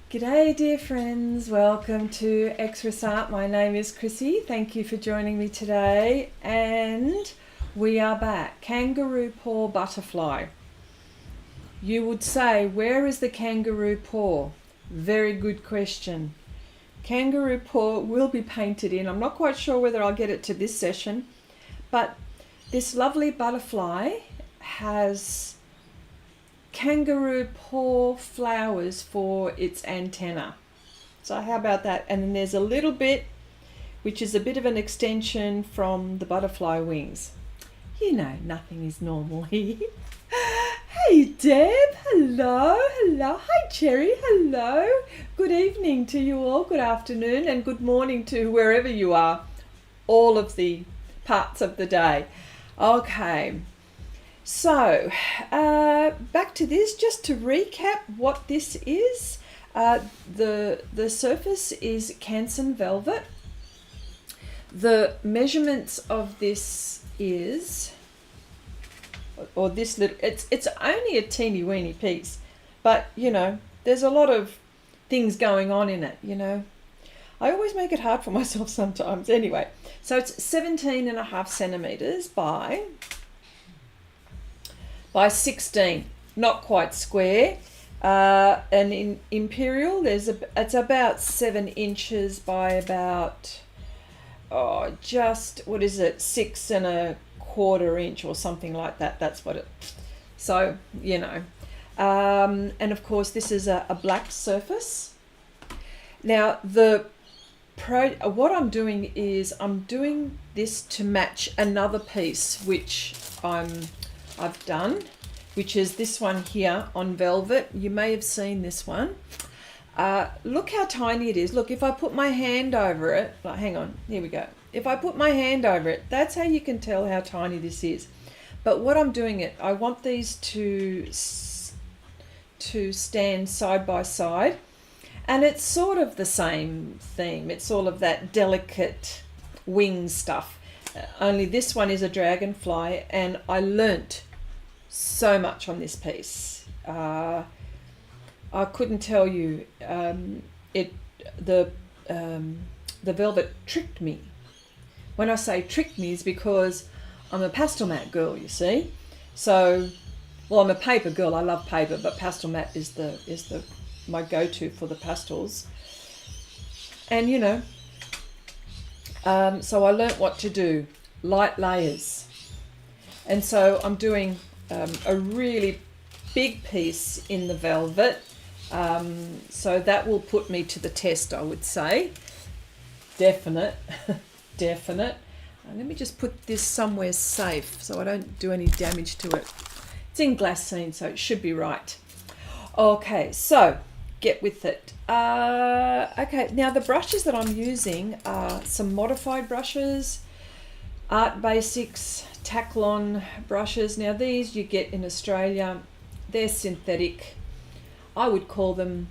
G'day dear friends, welcome to Xrissart. My name is Chrissy. Thank you for joining me today, and we are back. Kangaroo Paw butterfly. You would say, where is the kangaroo paw? Very good question. Kangaroo paw will be painted in. I'm not quite sure whether I'll get it to this session, but this lovely butterfly has kangaroo paw flowers for its antenna. So how about that? And then there's a little bit which is a bit of an extension from the butterfly wings. You know, nothing is normal here. Hey Deb, hello, hello. Hi Cherry, hello. Good evening to you all, good afternoon, and good morning to wherever you are, all of the parts of the day. Okay. So, back to this, just to recap what this is. The surface is Canson Velvet. The measurements of this is, or this little, it's only a teeny weeny piece, but you know, there's a lot of things going on in it, you know. I always make it hard for myself sometimes. Anyway, so it's 17.5 centimeters by 16, not quite square. And in imperial, it's about 7 inches by about, just, what is it, 6.25 inch or something like that. That's what it, so, you know. And of course, this is a black surface. Now, what I'm doing is I'm doing this to match another piece, which I've done, which is this one here on velvet. You may have seen this one. Look how tiny it is. Look, if I put my hand over it, like, hang on, here we go. If I put my hand over it, that's how you can tell how tiny this is. But what I'm doing I want these to stand side by side, and it's sort of the same theme. It's all of that delicate wing stuff. Only this one is a dragonfly, and I learnt so much on this piece. I couldn't tell you. The velvet tricked me. When I say tricked me, is because I'm a pastel mat girl, you see. So, well, I'm a paper girl. I love paper, but pastel mat is my go-to for the pastels. And you know. So I learnt what to do, light layers. And so I'm doing a really big piece in the velvet. So that will put me to the test, I would say. Definite, definite. Let me just put this somewhere safe so I don't do any damage to it. It's in Glassine, so it should be right. Okay, so get with it. Okay, now the brushes that I'm using are some modified brushes, Art Basics, Taklon brushes. Now these you get in Australia. They're synthetic. I would call them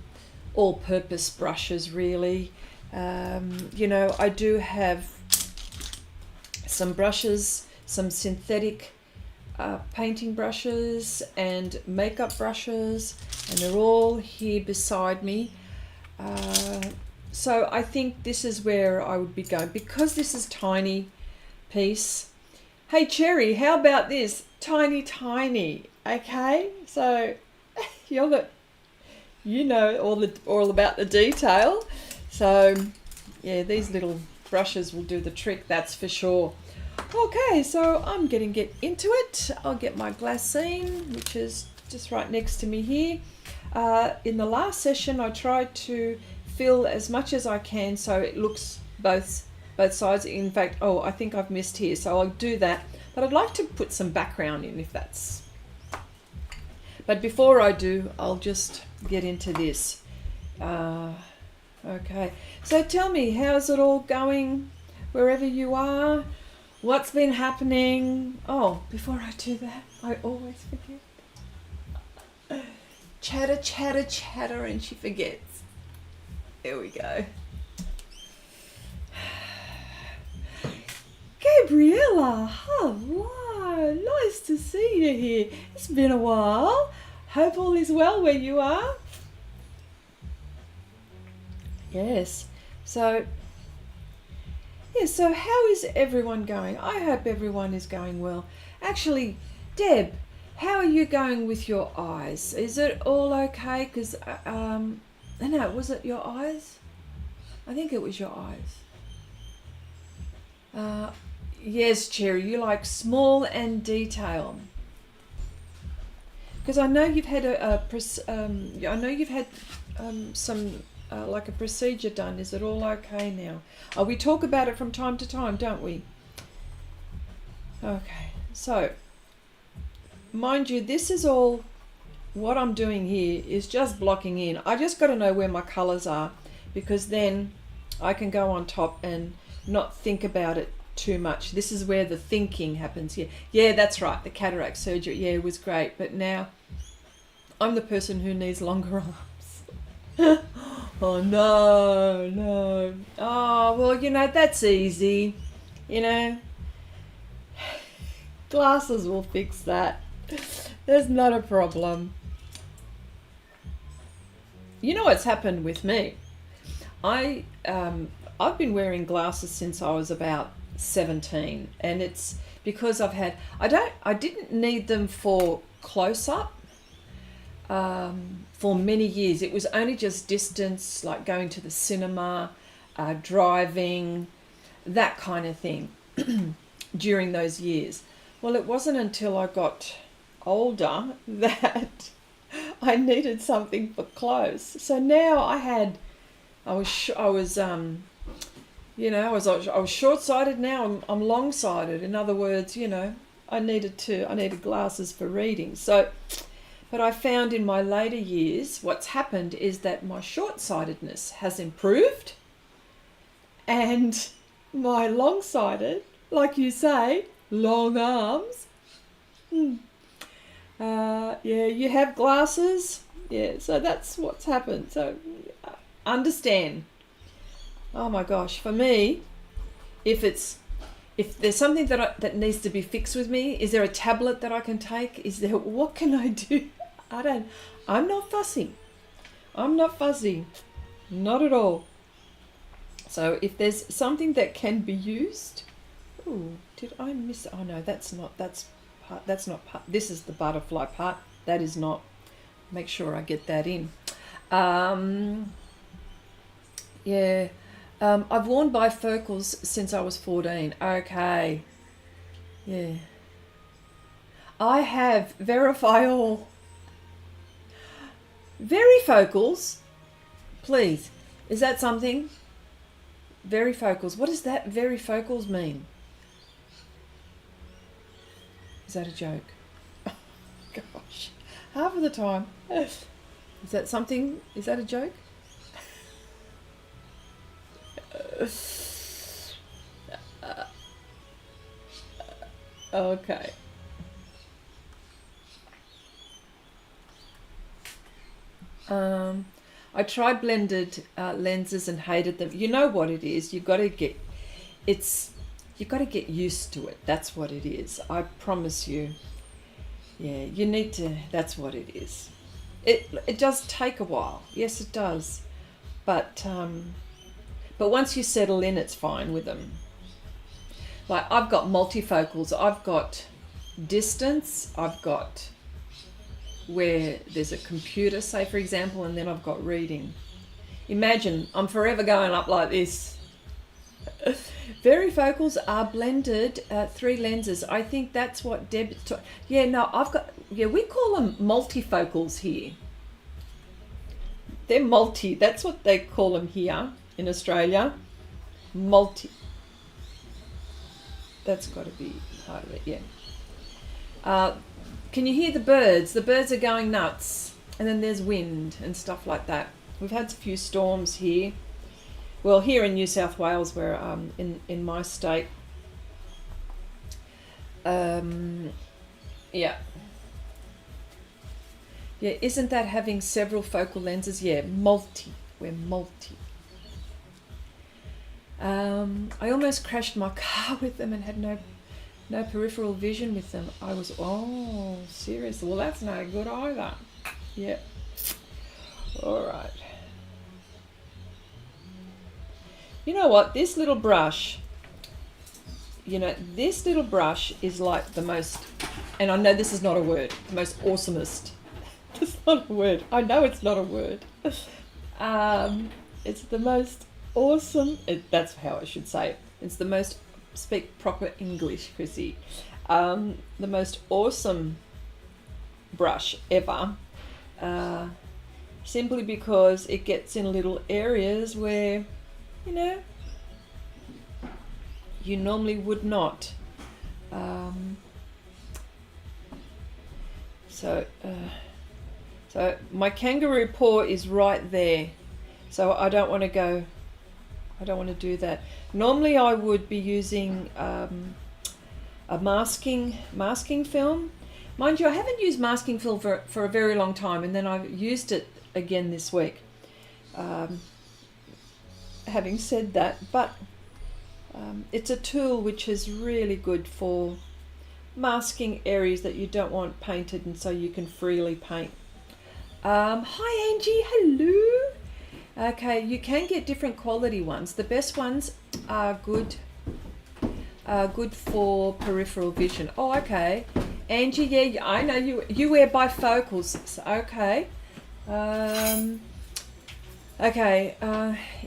all-purpose brushes, really. You know, I do have some brushes, some synthetic painting brushes and makeup brushes, and they're all here beside me. So I think this is where I would be going, because this is tiny piece. Hey Cherry, how about this? Tiny, okay? So you know all about the detail. So yeah, these little brushes will do the trick, that's for sure. Okay, so I'm gonna get into it. I'll get my Glassine, which is just right next to me here. In the last session, I tried to fill as much as I can so it looks both sides. In fact, I think I've missed here, so I'll do that. But I'd like to put some background in, if that's... But before I do, I'll just get into this. Okay, so tell me, how's it all going wherever you are? What's been happening? Oh, before I do that, I always forget. Chatter, and she forgets. There we go. Gabriella, hello. Nice to see you here. It's been a while. Hope all is well where you are. Yes. So, yeah, so how is everyone going? I hope everyone is going well. Actually, Deb, how are you going with your eyes? Is it all okay? Because, no, was it your eyes? I think it was your eyes. Yes, Cherry, you like small and detail. Because I know you've had I know you've had some like a procedure done. Is it all okay now? Oh, we talk about it from time to time, don't we? Okay, so mind you, this is all what I'm doing here is just blocking in. I just got to know where my colours are, because then I can go on top and not think about it too much. This is where the thinking happens here. Yeah, that's right, the cataract surgery, yeah, it was great, but now I'm the person who needs longer arms. Oh no, no. Oh, well, you know, that's easy. You know, glasses will fix that. There's not a problem. You know what's happened with me? I've been wearing glasses since I was about 17, and it's because I didn't need them for close up for many years. It was only just distance, like going to the cinema, driving, that kind of thing during those years. Well, it wasn't until I got older that I needed something for close. So now I was short-sighted. Now I'm long-sighted. In other words, you know, I needed glasses for reading. So, but I found in my later years, what's happened is that my short-sightedness has improved, and my long-sighted, like you say, long arms. Yeah, you have glasses. Yeah, so that's what's happened. So understand. Oh my gosh, for me, if there's something that needs to be fixed with me, is there a tablet that I can take? What can I do? I'm not fussy. Not at all. So if there's something that can be used, did I miss? Oh no, that's not part. This is the butterfly part. That is not. Make sure I get that in. Yeah. I've worn bifocals since I was 14. Okay. Yeah. I have verify all. Varifocals? Please. Is that something? Varifocals. What does that varifocals mean? Is that a joke? Oh, gosh. Half of the time. Is that something? Is that a joke? Okay. I tried blended lenses and hated them. You know what it is? You've got to get used to it. That's what it is. I promise you. Yeah, you need to. That's what it is. It does take a while. Yes, it does. But once you settle in, it's fine with them. Like, I've got multifocals. I've got distance. I've got where there's a computer, say, for example, and then I've got reading. Imagine, I'm forever going up like this. Varifocals are blended 3 lenses. I think that's what Deb... we call them multifocals here. They're multi. That's what they call them here in Australia. Multi. That's got to be part of it, yeah. Can you hear the birds? The birds are going nuts. And then there's wind and stuff like that. We've had a few storms here. Well, here in New South Wales, where in my state. Yeah. Yeah, isn't that having several focal lenses? Yeah, multi. We're multi. I almost crashed my car with them and had no peripheral vision with them. I was, seriously. Well, that's no good either. Yeah. All right. You know what? This little brush, this little brush is like the most, and I know this is not a word, the most awesomest. It's not a word. I know it's not a word. It's the most awesome, that's how I should say it. It's the most, speak proper English, Chrissy. The most awesome brush ever. Simply because it gets in little areas where, you normally would not. So my kangaroo paw is right there. So I don't want to do that. Normally I would be using a masking film. Mind you, I haven't used masking film for a very long time, and then I've used it again this week. Having said that, but it's a tool which is really good for masking areas that you don't want painted, and so you can freely paint. Hi Angie, hello. Okay, you can get different quality ones. The best ones are good for peripheral vision. Oh, okay. Angie, yeah, I know you wear bifocals. Okay.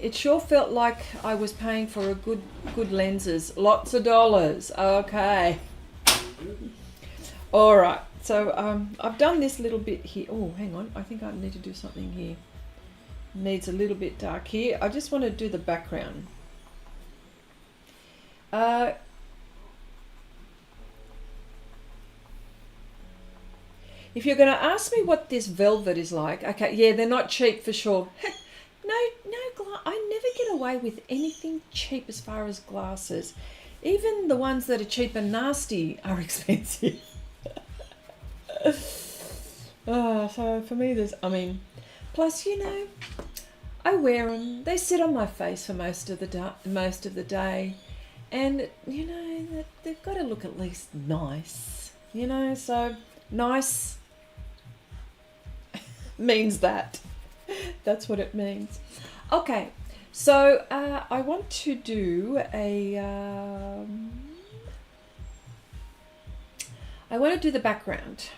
It sure felt like I was paying for a good lenses. Lots of dollars. Okay. All right. So I've done this little bit here. Oh, hang on. I think I need to do something here. Needs a little bit dark here. I just want to do the background. If you're going to ask me what this velvet is like, okay, yeah, they're not cheap for sure. No, I never get away with anything cheap as far as glasses. Even the ones that are cheap and nasty are expensive. So for me, plus, I wear them. They sit on my face for most of the day. And, they've got to look at least nice, so nice means that. That's what it means. Okay, so I want to do the background.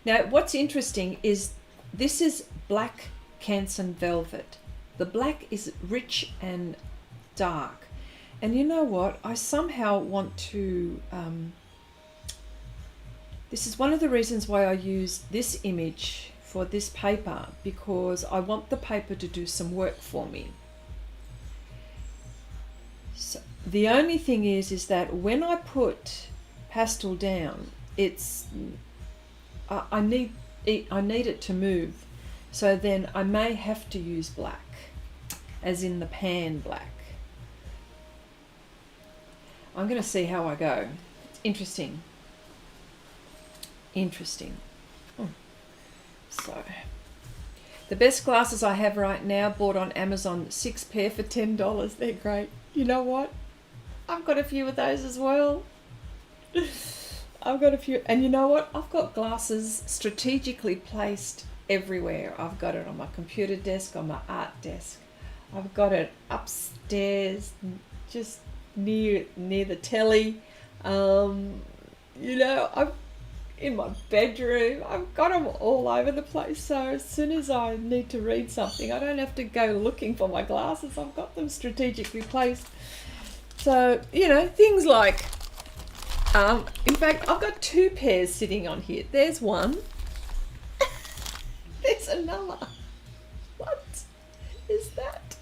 Now, what's interesting is this is black Canson Velvet. The black is rich and dark. And you know what? I somehow want to... this is one of the reasons why I use this image for this paper, because I want the paper to do some work for me. So the only thing is that when I put pastel down, it's... I need it to move. So then I may have to use black, as in the pan black. I'm going to see how I go. It's interesting. So, the best glasses I have right now, bought on Amazon, 6 pair for $10. They're great. You know what? I've got a few of those as well. I've got a few, and you know what? I've got glasses strategically placed everywhere. I've got it on my computer desk, on my art desk. I've got it upstairs, just near the telly. I'm in my bedroom. I've got them all over the place. So as soon as I need to read something, I don't have to go looking for my glasses. I've got them strategically placed. So, things like, in fact, I've got 2 pairs sitting on here. There's one. There's another. What is that?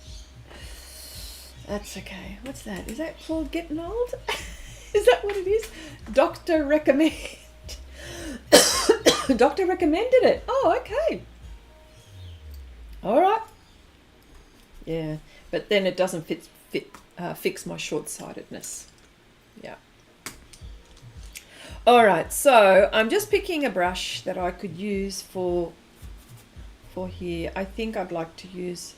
That's okay. What's that? Is that called getting old? Is that what it is? Doctor recommended it. Oh, okay. All right. Yeah, but then it doesn't fix my short-sightedness. Yeah. All right, so I'm just picking a brush that I could use for here. I think I'd like to use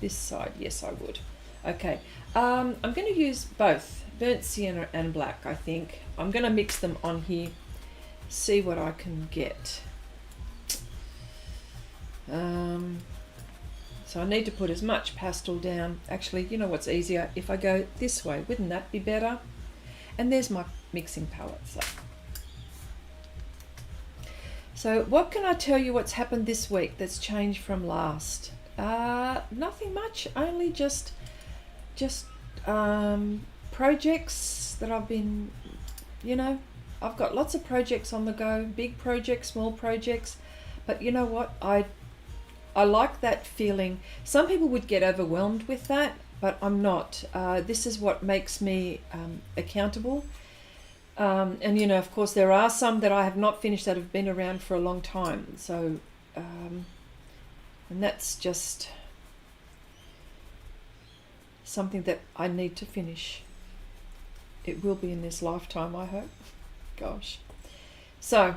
this side. Yes, I would. Okay. I'm going to use both burnt sienna and black. I think I'm going to mix them on here. See what I can get. So So I need to put as much pastel down. Actually, you know what's easier? If I go this way, wouldn't that be better? And there's my mixing palette. So what can I tell you what's happened this week that's changed from last? Nothing much, only just projects that I've been, you know, I've got lots of projects on the go, big projects, small projects, but you know what, I like that feeling. Some people would get overwhelmed with that, but I'm not. This is what makes me accountable. And you know, of course, there are some that I have not finished that have been around for a long time. So, and that's just something that I need to finish. It will be in this lifetime, I hope. Gosh. So,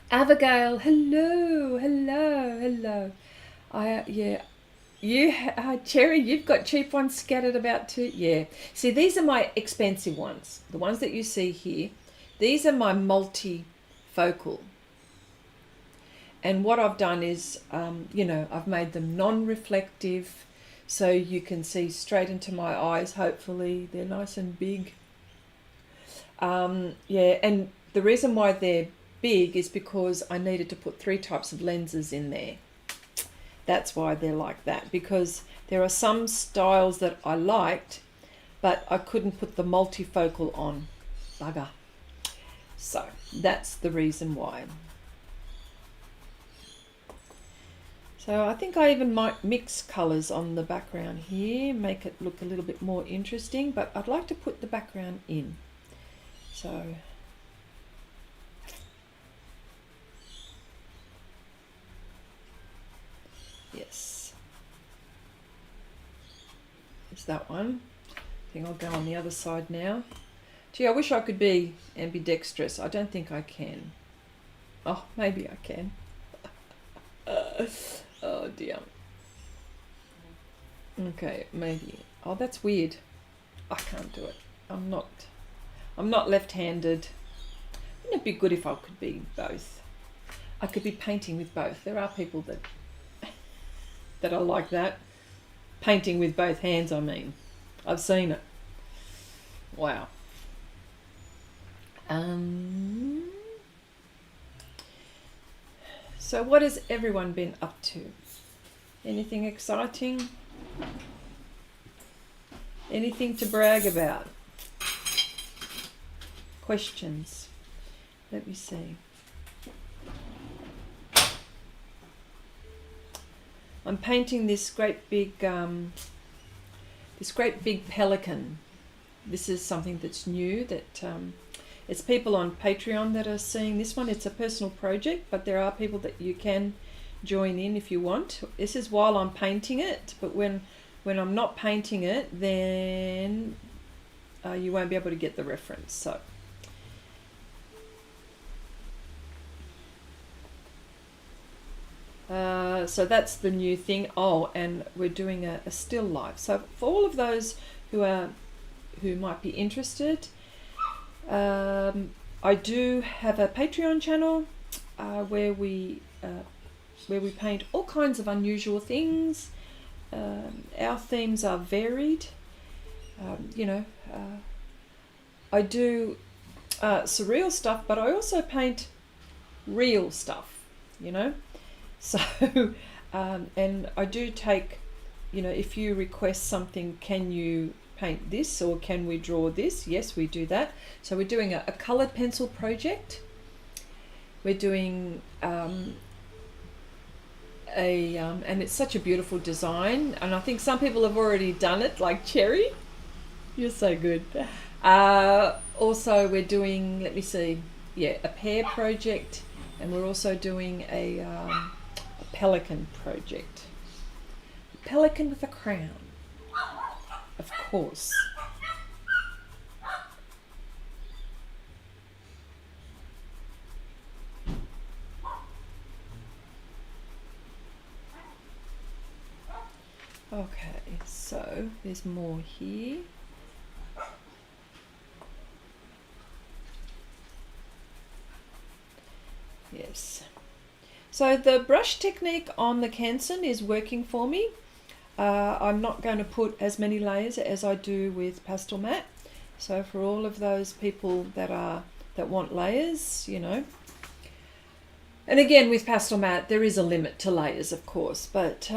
Abigail, hello. Cherry, you've got cheap ones scattered about too. Yeah. See, these are my expensive ones. The ones that you see here. These are my multifocal. And what I've done is, you know, I've made them non-reflective, so you can see straight into my eyes, hopefully. They're nice and big. Yeah, and the reason why they're big is because I needed to put 3 types of lenses in there. That's why they're like that, because there are some styles that I liked, but I couldn't put the multifocal on. Bugger. So that's the reason why. So I think I even might mix colours on the background here, make it look a little bit more interesting, but I'd like to put the background in. So yes, it's that one. I think I'll go on the other side now. Gee, I wish I could be ambidextrous. I don't think I can. Oh, maybe I can. Oh dear. Okay, maybe. Oh, that's weird. I can't do it. I'm not left-handed. Wouldn't it be good if I could be both? I could be painting with both. There are people that are like that. Painting with both hands, I mean. I've seen it. Wow. So what has everyone been up to? Anything exciting? Anything to brag about? Questions? Let me see. I'm painting this great big pelican. This is something that's new, that it's people on Patreon that are seeing this one. It's a personal project, but there are people that you can join in if you want. This is while I'm painting it, but when I'm not painting it, then you won't be able to get the reference. So that's the new thing. Oh, and we're doing a still life. So for all of those who might be interested, I do have a Patreon channel where we paint all kinds of unusual things. Our themes are varied. You know, I do surreal stuff, but I also paint real stuff, you know. So, and I do take, you know, if you request something, can you paint this or can we draw this? Yes, we do that. So we're doing a coloured pencil project. We're doing and it's such a beautiful design, and I think some people have already done it, like Cherry. You're so good. Also we're doing, let me see, yeah, a pear project, and we're also doing a pelican project. A pelican with a crown, of course. Okay, so there's more here. Yes. So the brush technique on the Canson is working for me. I'm not going to put as many layers as I do with Pastel Matte. So for all of those people that want layers, you know. And again, with Pastel Matte, there is a limit to layers, of course, but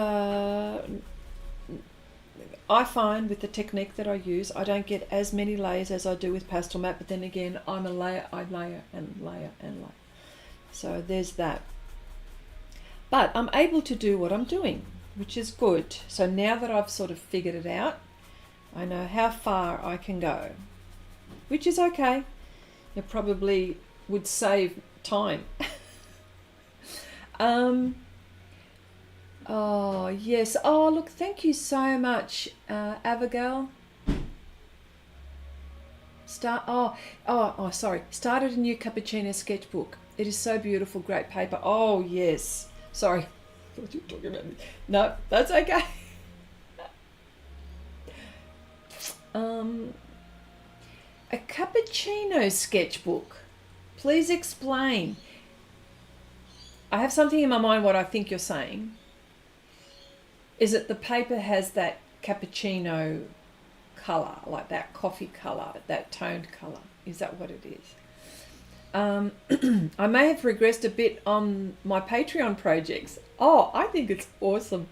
I find with the technique that I use, I don't get as many layers as I do with Pastel Matte, but then again, I layer and layer and layer. So there's that. But I'm able to do what I'm doing, which is good. So now that I've sort of figured it out, I know how far I can go, which is okay. It probably would save time. Oh yes. Oh look, thank you so much, Abigail. Sorry. Started a new cappuccino sketchbook. It is so beautiful, great paper. Oh yes. Sorry. I thought you were talking about me. No, that's okay. A cappuccino sketchbook. Please explain. I have something in my mind what I think you're saying. Is it the paper has that cappuccino colour, like that coffee colour, that toned colour? Is that what it is? I may have regressed a bit on my Patreon projects. Oh, I think it's awesome.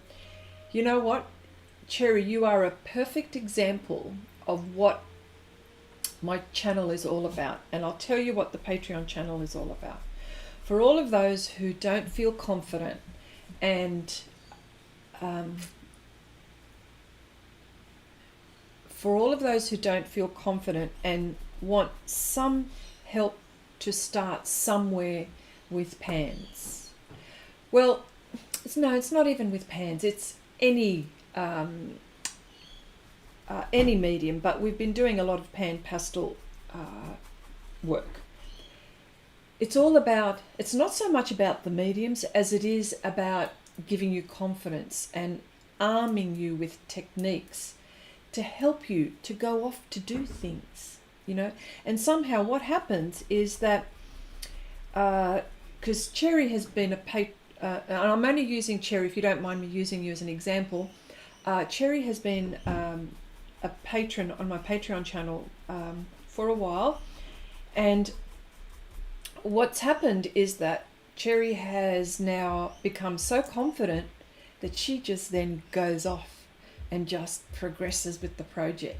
You know what, Cherry, you are a perfect example of what my channel is all about. And I'll tell you what the Patreon channel is all about. For all of those who don't feel confident and for all of those who don't feel confident and want some help to start somewhere with pans. Well, it's not even with pans. It's any medium, but we've been doing a lot of PanPastel work. It's not so much about the mediums as it is about giving you confidence and arming you with techniques to help you to go off to do things, you know. And somehow what happens is that, because Cherry has been and I'm only using Cherry, if you don't mind me using you as an example, Cherry has been a patron on my Patreon channel for a while, and what's happened is that Cherry has now become so confident that she just then goes off and just progresses with the project.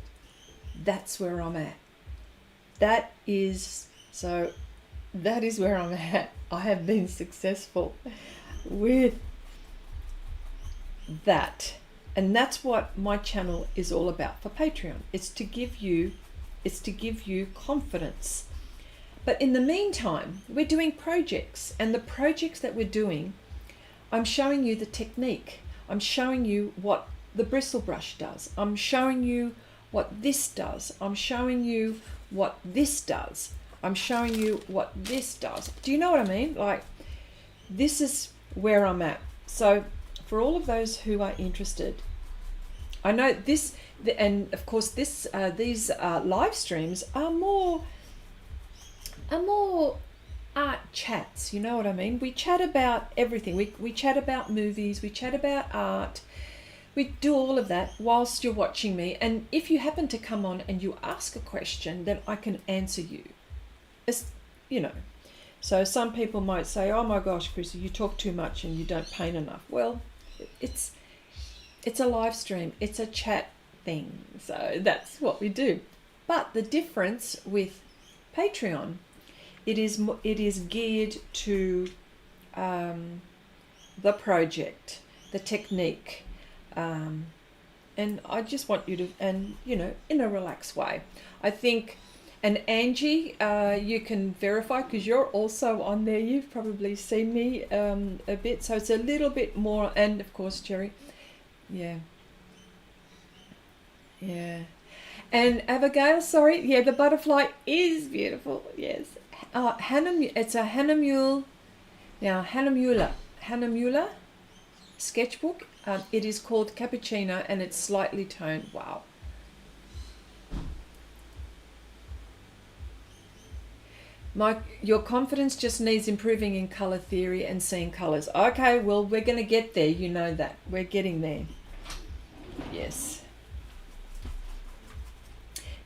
That's where I'm at. That is where I'm at. I have been successful with that. And that's what my channel is all about for Patreon. It's to give you confidence. But in the meantime, we're doing projects, and the projects that we're doing, I'm showing you the technique. I'm showing you what the bristle brush does. I'm showing you what this does. I'm showing you what this does. I'm showing you what this does. Do you know what I mean? Like, this is where I'm at. So for all of those who are interested, I know this, and of course these live streams are more art chats, you know what I mean? We chat about everything. We chat about movies, we chat about art, we do all of that whilst you're watching me. And if you happen to come on and you ask a question, then I can answer you. It's, you know, so some people might say, oh my gosh, Chrissy, you talk too much and you don't paint enough. Well, it's a live stream, it's a chat thing, so that's what we do. But the difference with Patreon, it is geared to the project, the technique, and I just want you to, and you know, in a relaxed way. I think, and Angie, you can verify because you're also on there. You've probably seen me a bit, so it's a little bit more. And of course, Jerry, yeah. And Abigail, sorry, yeah, the butterfly is beautiful. Yes. It's a Hahnemühle, now Hahnemühle sketchbook. It is called Cappuccino and it's slightly toned. Wow. Your confidence just needs improving in colour theory and seeing colours. Okay, well, we're going to get there. You know that. We're getting there. Yes.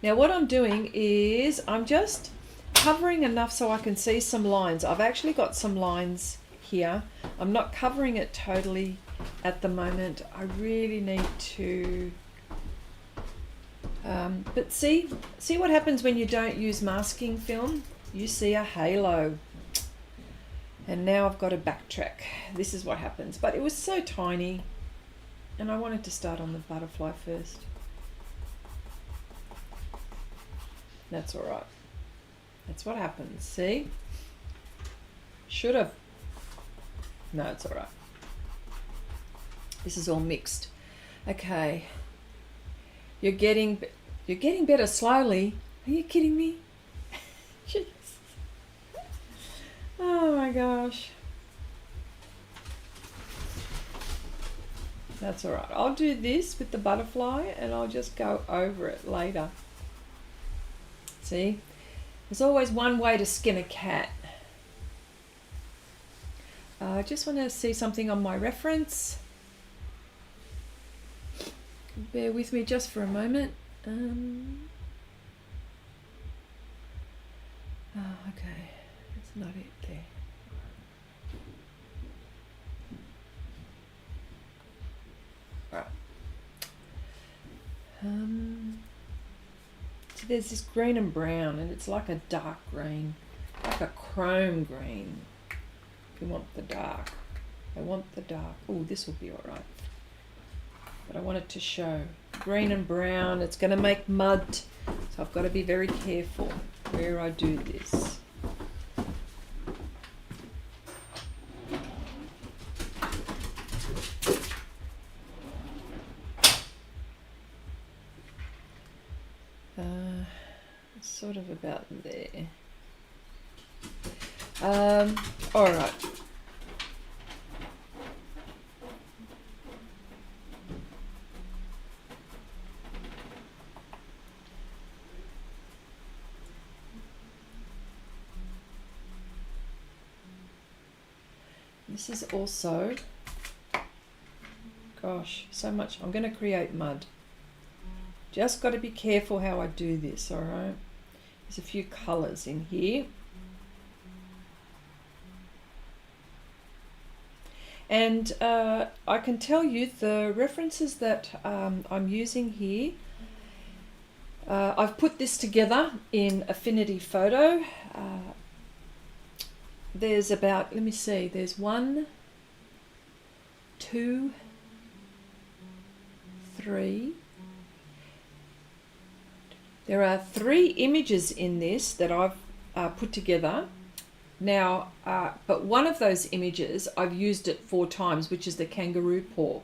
Now what I'm doing is I'm just covering enough so I can see some lines. I've actually got some lines here. I'm not covering it totally at the moment. I really need to... but see what happens when you don't use masking film? You see a halo. And now I've got to backtrack. This is what happens. But it was so tiny. And I wanted to start on the butterfly first. That's all right. That's what happens. See? Should have. No, it's all right. This is all mixed. Okay. You're getting better slowly. Are you kidding me? Jeez. Oh my gosh. That's all right. I'll do this with the butterfly and I'll just go over it later. See? There's always one way to skin a cat. I just want to see something on my reference. Bear with me just for a moment. Okay. That's not it there. Right. So there's this green and brown, and it's like a dark green, like a chrome green. If you want the dark, I want the dark. Oh, this will be all right. But I want it to show green and brown. It's going to make mud, so I've got to be very careful where I do this. Sort of about there. All right. This is also, gosh, so much. I'm going to create mud. Just got to be careful how I do this, all right? There's a few colours in here. And I can tell you the references that I'm using here. I've put this together in Affinity Photo. There's about, let me see, there's 1, 2, 3. There are 3 images in this that I've put together. Now, but one of those images, I've used it 4 times, which is the Kangaroo Paw.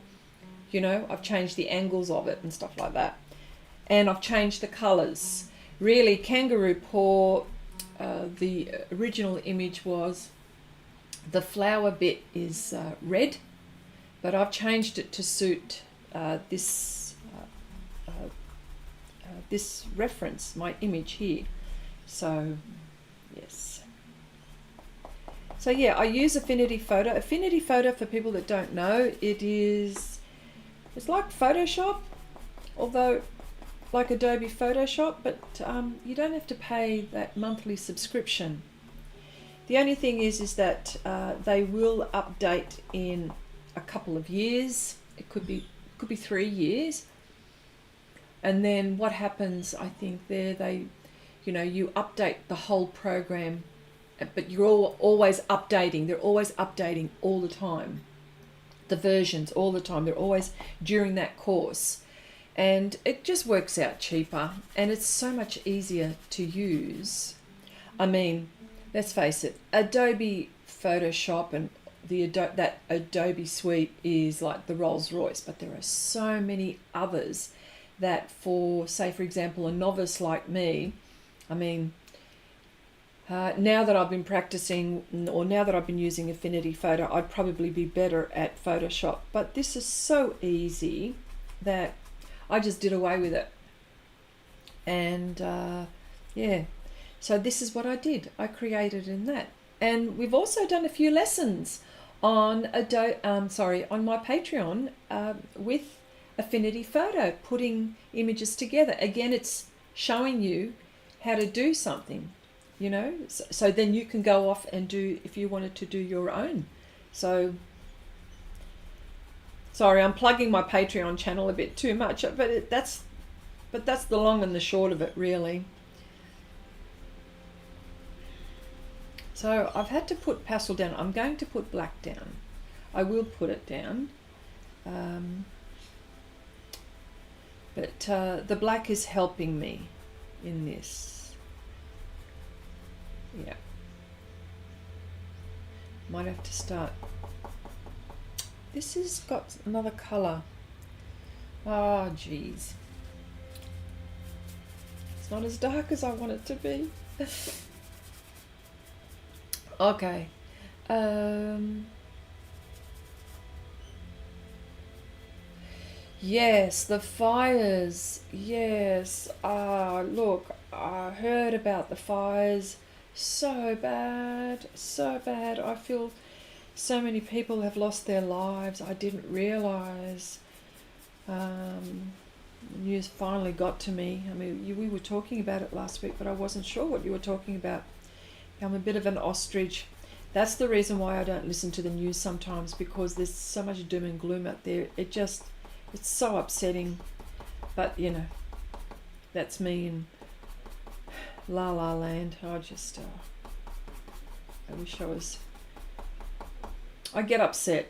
You know, I've changed the angles of it and stuff like that. And I've changed the colours. Really, Kangaroo Paw, the original image was, the flower bit is red, but I've changed it to suit this reference, my image here. So, yes. So yeah, I use Affinity Photo. Affinity Photo, for people that don't know, it's like Photoshop, although like Adobe Photoshop, but you don't have to pay that monthly subscription. The only thing is that they will update in a couple of years. It could be 3 years. And then what happens, I think you update the whole program, but you're always updating. They're always updating all the time. The versions all the time. They're always during that course. And it just works out cheaper. And it's so much easier to use. I mean, let's face it, Adobe Photoshop and that Adobe suite is like the Rolls Royce. But there are so many others that for, say, for example, a novice like me, I mean, now that I've been practicing, or now that I've been using Affinity Photo, I'd probably be better at Photoshop. But this is so easy that I just did away with it. And yeah, So this is what I did. I created in that. And we've also done a few lessons on on my Patreon with Affinity Photo, putting images together. Again, it's showing you how to do something, you know, so then you can go off and do, if you wanted to do your own. So sorry, I'm plugging my Patreon channel a bit too much, but that's the long and the short of it, really. So I've had to put pastel down. I'm going to put black down. I will put it down. But the black is helping me in this. Yeah. Might have to start. This has got another colour. Oh, geez. It's not as dark as I want it to be. Okay. Yes, the fires. Yes. Look, I heard about the fires. So bad. So bad. I feel so many people have lost their lives. I didn't realise. The news finally got to me. I mean, we were talking about it last week, but I wasn't sure what you were talking about. I'm a bit of an ostrich. That's the reason why I don't listen to the news sometimes, because there's so much doom and gloom out there. It's so upsetting. But, you know, that's me in La La Land. I wish I get upset.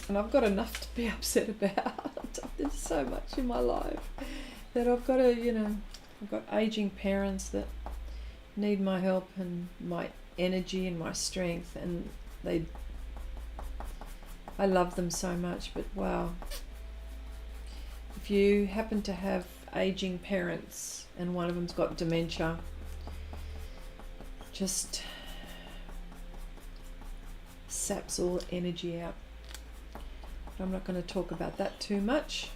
And I've got enough to be upset about. There's so much in my life that I've got to, you know, I've got aging parents that need my help and my energy and my strength, and I love them so much. But wow, if you happen to have aging parents and one of them's got dementia, just saps all energy out. But I'm not going to talk about that too much.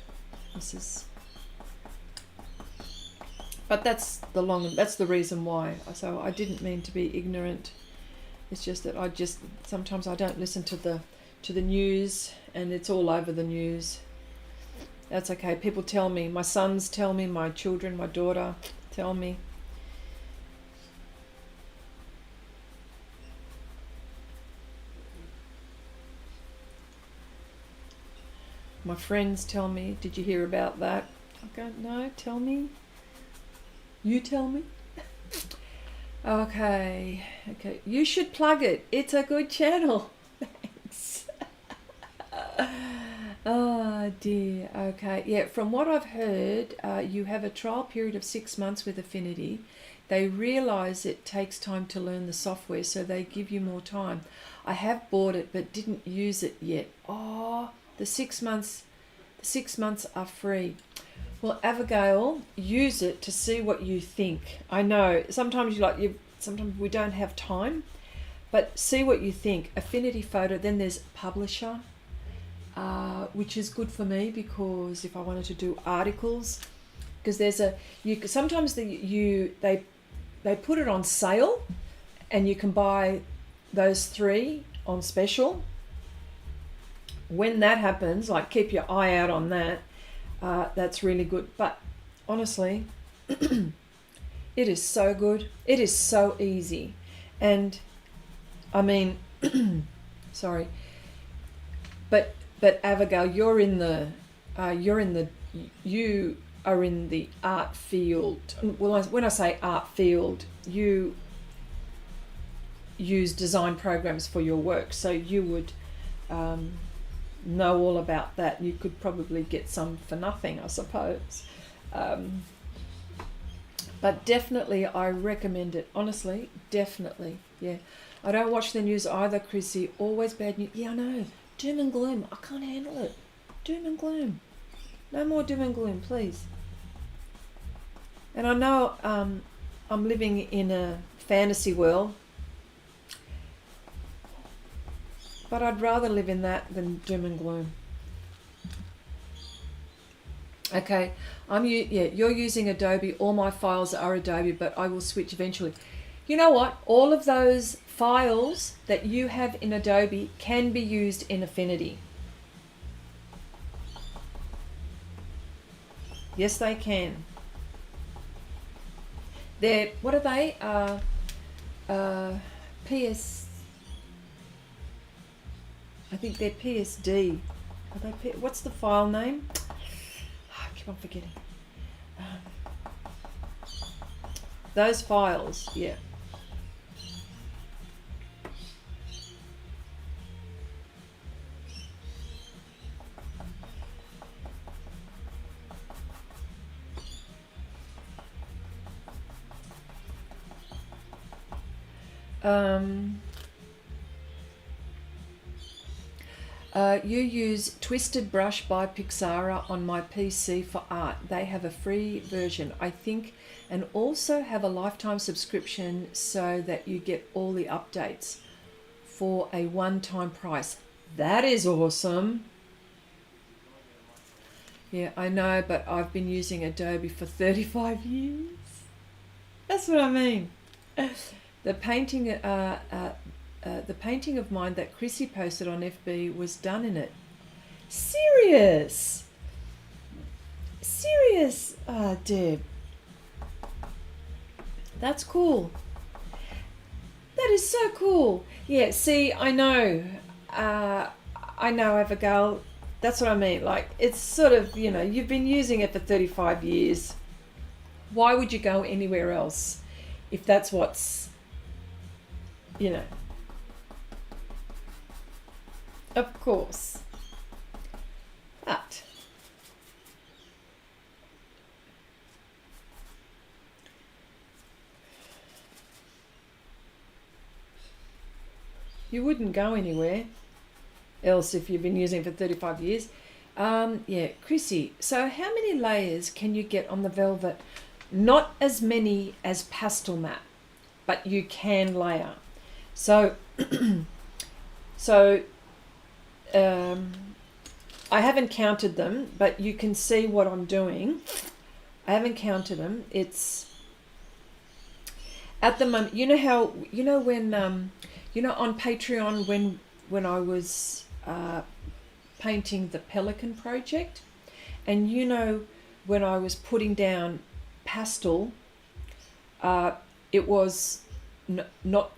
But that's the reason why. So I didn't mean to be ignorant. It's just that sometimes I don't listen to the news, and it's all over the news. That's okay. People tell me, my sons tell me, my children, my daughter tell me. My friends tell me, did you hear about that? I go, no, tell me. You tell me. Okay. You should plug it. It's a good channel. Thanks. Oh dear. Okay. Yeah. From what I've heard, you have a trial period of 6 months with Affinity. They realise it takes time to learn the software, so they give you more time. I have bought it, but didn't use it yet. Oh, the 6 months. The 6 months are free. Well, Abigail, use it to see what you think. I know sometimes sometimes we don't have time, but see what you think. Affinity Photo. Then there's Publisher, which is good for me, because if I wanted to do articles, because sometimes they put it on sale, and you can buy those 3 on special. When that happens, like, keep your eye out on that. That's really good. But honestly, it is so good. It is so easy. And I mean, sorry, but Abigail, you are in the art field. Well, when I say art field, you use design programs for your work, so you would know all about that. You could probably get some for nothing, I suppose. But definitely I recommend it. Honestly, definitely. Yeah. I don't watch the news either, Chrissy. Always bad news. Yeah, I know. Doom and gloom. I can't handle it. Doom and gloom. No more doom and gloom, please. And I know I'm living in a fantasy world, but I'd rather live in that than doom and gloom. Okay, you're using Adobe. All my files are Adobe, but I will switch eventually. You know what? All of those files that you have in Adobe can be used in Affinity. Yes, they can. They're, what are they? PS, I think they're PSD. Are they, what's the file name? I keep on forgetting. Those files, yeah. You use Twisted Brush by Pixara on my PC for art. They have a free version, I think, and also have a lifetime subscription so that you get all the updates for a one-time price. That is awesome. Yeah, I know, but I've been using Adobe for 35 years. That's what I mean. The painting of mine that Chrissy posted on FB was done in it. Serious? Serious, Deb. That's cool. That is so cool. Yeah, see, I know, Abigail. That's what I mean. Like, it's sort of, you know, you've been using it for 35 years. Why would you go anywhere else if that's what's, you know? Of course. But you wouldn't go anywhere else if you've been using it for 35 years. Yeah, Chrissy, so how many layers can you get on the velvet? Not as many as Pastel Matte, but you can layer. So, I haven't counted them, but you can see what I'm doing. I haven't counted them. It's at the moment, you know how, you know when, you know on Patreon when I was painting the Pelican project, and you know when I was putting down Pastel, it was not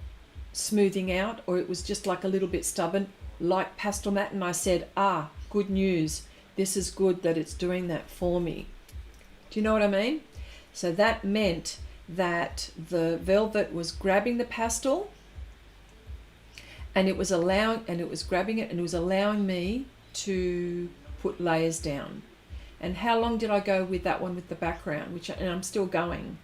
smoothing out, or it was just like a little bit stubborn, like Pastel Matte, and I said, good news, this is good that it's doing that for me. Do you know what I mean? So that meant that the velvet was grabbing the pastel, and it was grabbing it, and it was allowing me to put layers down. And how long did I go with that one with the background, and I'm still going.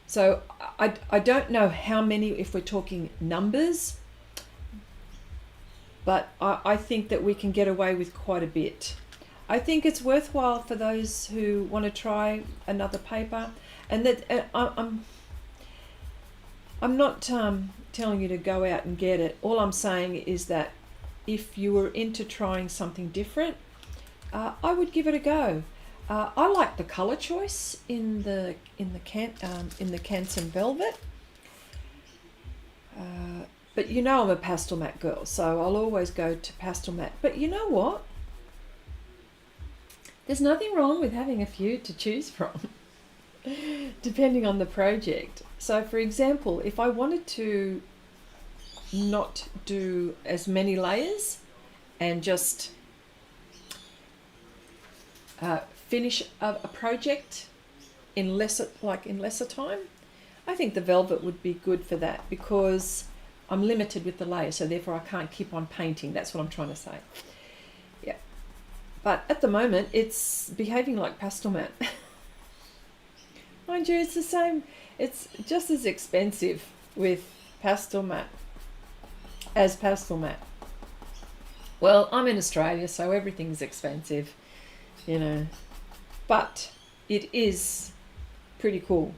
So I don't know how many, if we're talking numbers, but I think that we can get away with quite a bit. I think it's worthwhile for those who want to try another paper, and that I'm not telling you to go out and get it. All I'm saying is that if you were into trying something different, I would give it a go. I like the color choice in the Canson Velvet, but you know I'm a pastel matte girl, so I'll always go to pastel matte. But you know what? There's nothing wrong with having a few to choose from, depending on the project. So, for example, if I wanted to not do as many layers and just finish a project in lesser time, I think the velvet would be good for that, because I'm limited with the layers, so therefore I can't keep on painting. That's what I'm trying to say. Yeah, but at the moment it's behaving like pastel matte. Mind you, it's the same. It's just as expensive with pastel matte as pastel matte. Well, I'm in Australia, so everything's expensive, you know, but it is pretty cool.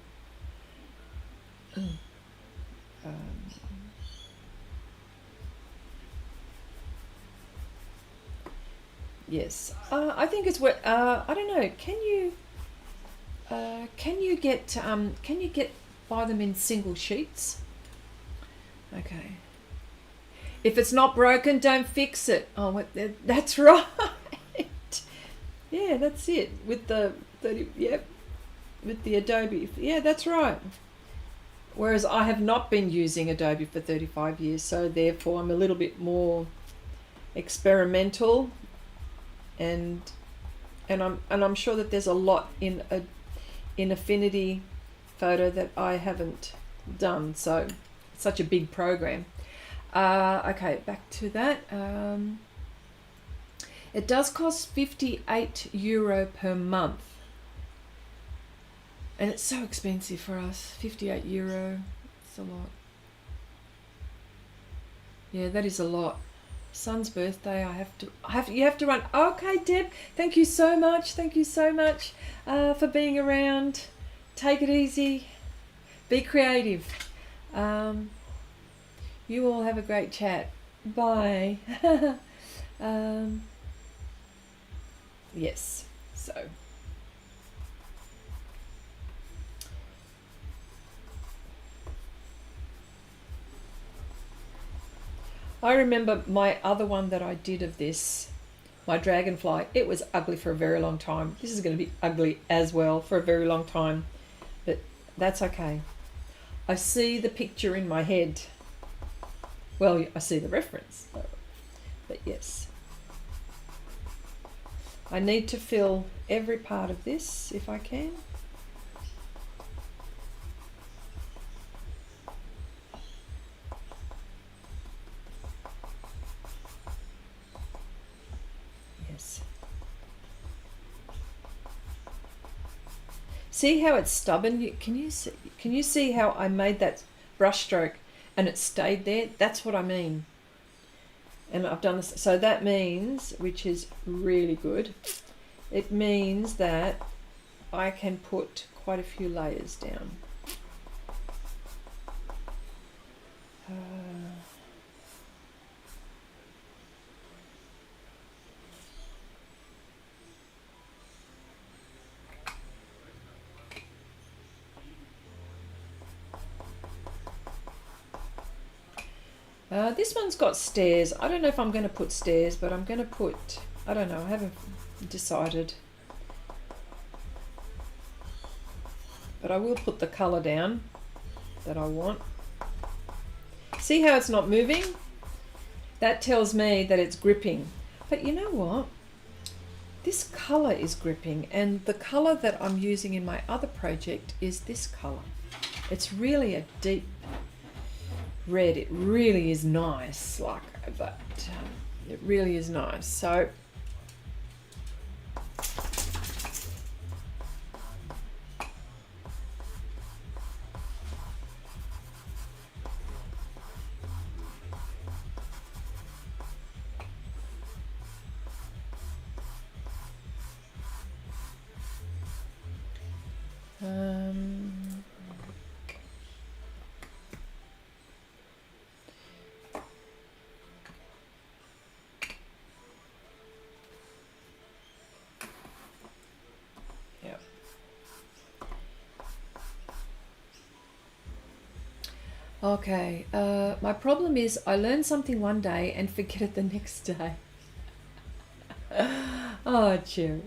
Yes, I think it's what I don't know. Can you get buy them in single sheets. Okay. If it's not broken, don't fix it. Oh, that's right. Yeah, that's it. With the 30, yep, with the Adobe. Yeah, that's right. Whereas I have not been using Adobe for 35 years, so therefore I'm a little bit more experimental, and I'm sure that there's a lot in Affinity Photo that I haven't done. So it's such a big program. Okay, back to that. It does cost 58 euro per month. And it's so expensive for us. 58 euro. It's a lot. Yeah, that is a lot. Son's birthday, you have to run. Okay, Deb, thank you so much. Thank you so much for being around. Take it easy. Be creative. You all have a great chat. Bye. Yes, so I remember my other one that I did of this, my dragonfly. It was ugly for a very long time. This is going to be ugly as well for a very long time, but that's okay. I see the picture in my head. Well, I see the reference, but yes. I need to fill every part of this if I can. Yes. See how it's stubborn? Can you see how I made that brush stroke and it stayed there? That's what I mean. And I've done this, so that means, which is really good, it means that I can put quite a few layers down. This one's got stairs. I don't know if I'm going to put stairs, but I'm going to put, I don't know, I haven't decided. But I will put the colour down that I want. See how it's not moving? That tells me that it's gripping. But you know what? This colour is gripping, and the colour that I'm using in my other project is this colour. It's really a deep red. It really is nice, but it really is nice. So okay, my problem is I learn something one day and forget it the next day. Oh, Cherry.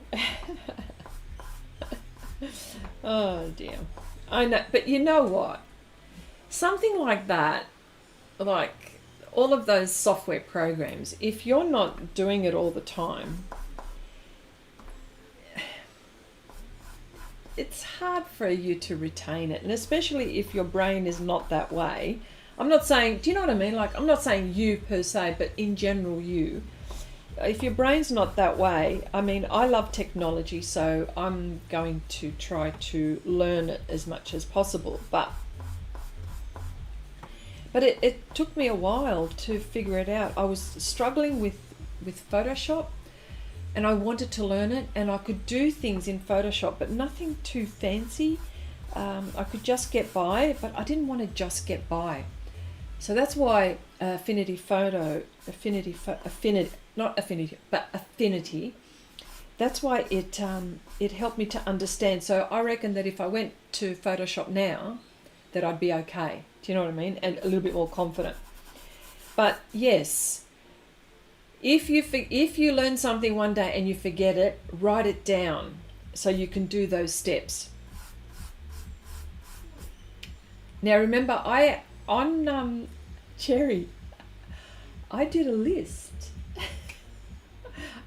Oh, dear. I know, but you know what? Something like that, like all of those software programs, if you're not doing it all the time, it's hard for you to retain it, and especially if your brain is not that way. I'm not saying, do you know what I mean? Like, I'm not saying you per se, but in general, if your brain's not that way, I mean, I love technology, so I'm going to try to learn it as much as possible, but it took me a while to figure it out. I was struggling with Photoshop, and I wanted to learn it, and I could do things in Photoshop, but nothing too fancy. I could just get by, but I didn't want to just get by. So that's why Affinity, that's why it helped me to understand. So I reckon that if I went to Photoshop now, that I'd be okay. Do you know what I mean? And a little bit more confident. But yes, if you learn something one day and you forget it, write it down so you can do those steps. Now remember, on Cherry, I did a list.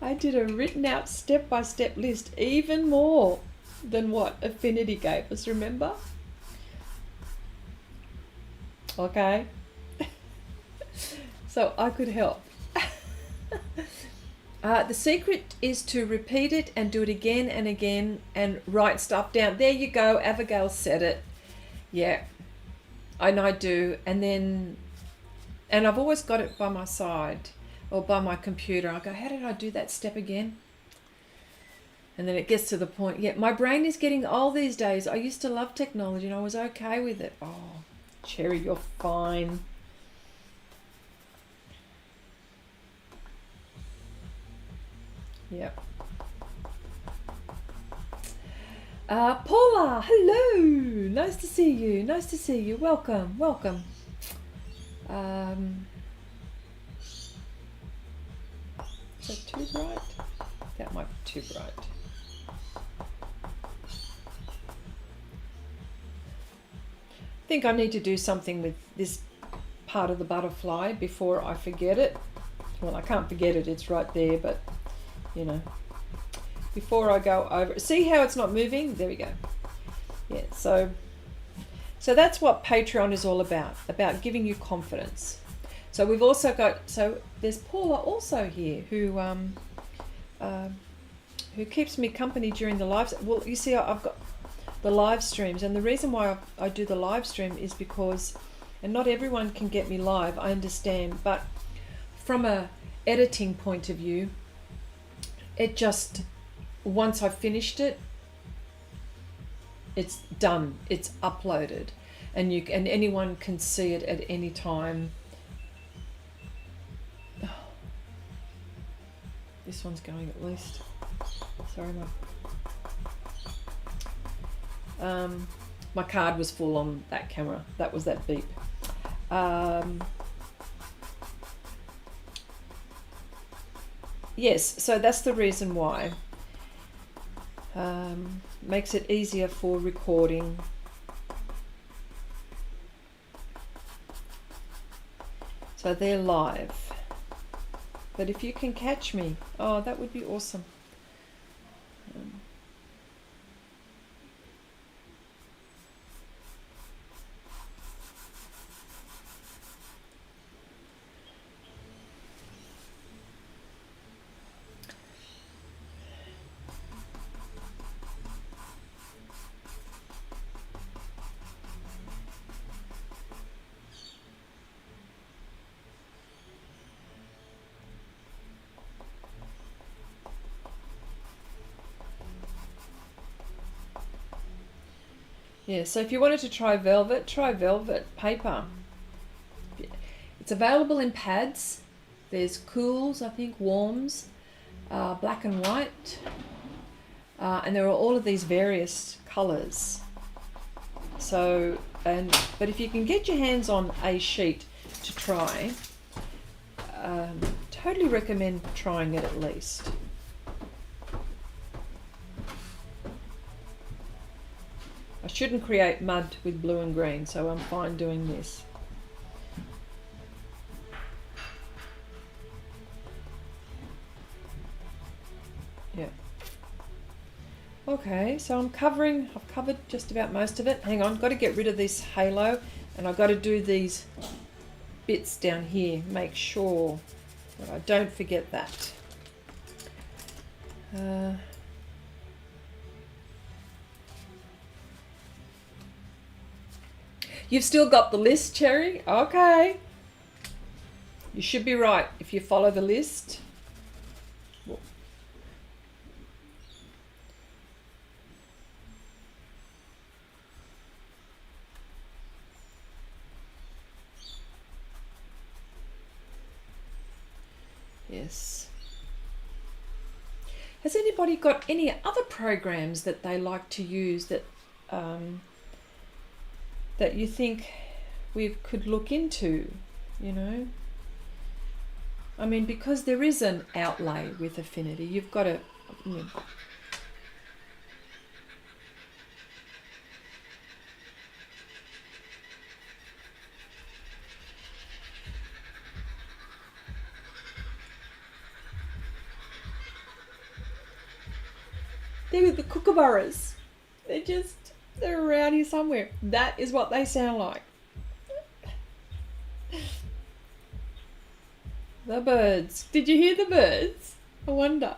I did a written out step-by-step list, even more than what Affinity gave us, remember? Okay. So I could help. The secret is to repeat it and do it again and again and write stuff down. There you go, Abigail said it. Yeah, I do. And I've always got it by my side or by my computer. I go, how did I do that step again? And then it gets to the point, yeah, my brain is getting old these days. I used to love technology and I was okay with it. Oh, Cherry, you're fine. Yep. Paula, hello. Nice to see you. Nice to see you. Welcome. Welcome. Is that too bright? That might be too bright. I think I need to do something with this part of the butterfly before I forget it. Well, I can't forget it. It's right there, but you know, before I go over, see how it's not moving? There we go. Yeah, so that's what Patreon is all about giving you confidence. So we've also got, so there's Paula also here who keeps me company during the lives. Well, you see, I've got the live streams, and the reason why I do the live stream is because, and not everyone can get me live, I understand, but from a editing point of view, it just, once I've finished it, it's done, it's uploaded, and anyone can see it at any time. Oh, this one's going at least. Sorry, my card was full on that camera. That was that beep. Yes, so that's the reason why. Makes it easier for recording. So they're live. But if you can catch me, oh, that would be awesome. Yeah, so if you wanted to try velvet paper. It's available in pads. There's cools, I think, warms, black and white, and there are all of these various colours. So, but if you can get your hands on a sheet to try, totally recommend trying it at least. I shouldn't create mud with blue and green, so I'm fine doing this. Yeah. Okay, so I've covered just about most of it. Hang on, got to get rid of this halo, and I've got to do these bits down here. Make sure that I don't forget that. You've still got the list, Cherry? Okay. You should be right if you follow the list. Yes. Has anybody got any other programs that they like to use that that you think we could look into, you know? I mean, because there is an outlay with affinity, you've got to... They're the kookaburras. They're around here somewhere. That is what they sound like. The birds. Did you hear the birds? I wonder.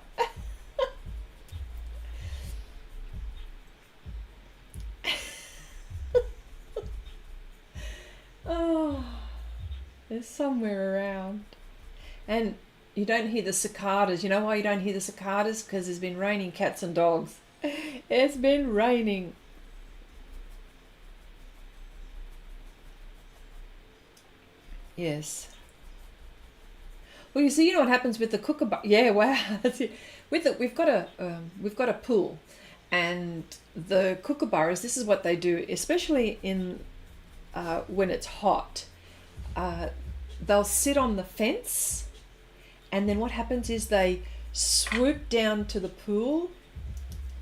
Oh, they're somewhere around. And you don't hear the cicadas. You know why you don't hear the cicadas? Because there's been raining cats and dogs. It's been raining. Yes. Well, you see, you know what happens with the kookaburra? Yeah, wow, that's it. With it, we've got a pool, and the kookaburras. This is what they do, especially in when it's hot. They'll sit on the fence, and then what happens is they swoop down to the pool,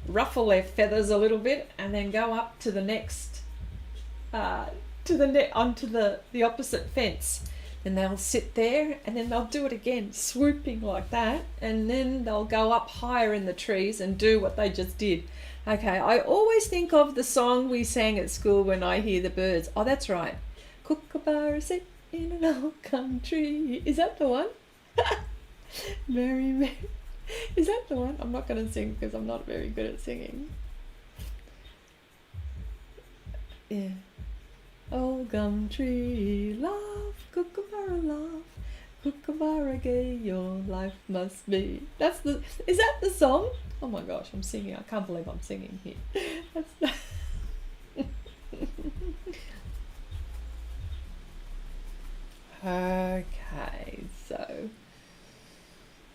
ruffle their feathers a little bit, and then go up to the next, onto the opposite fence. And they'll sit there, and then they'll do it again, swooping like that, and then they'll go up higher in the trees and do what they just did. Okay, I always think of the song we sang at school when I hear the birds. Oh, that's right. Kookaburra sit in an old country. Is that the one? Mary, Mary. Is that the one? I'm not going to sing because I'm not very good at singing. Yeah. Old gum tree, laugh, kookaburra laugh, kookaburra gay your life must be. Is that the song? Oh my gosh, I'm singing. I can't believe I'm singing here. Okay, so,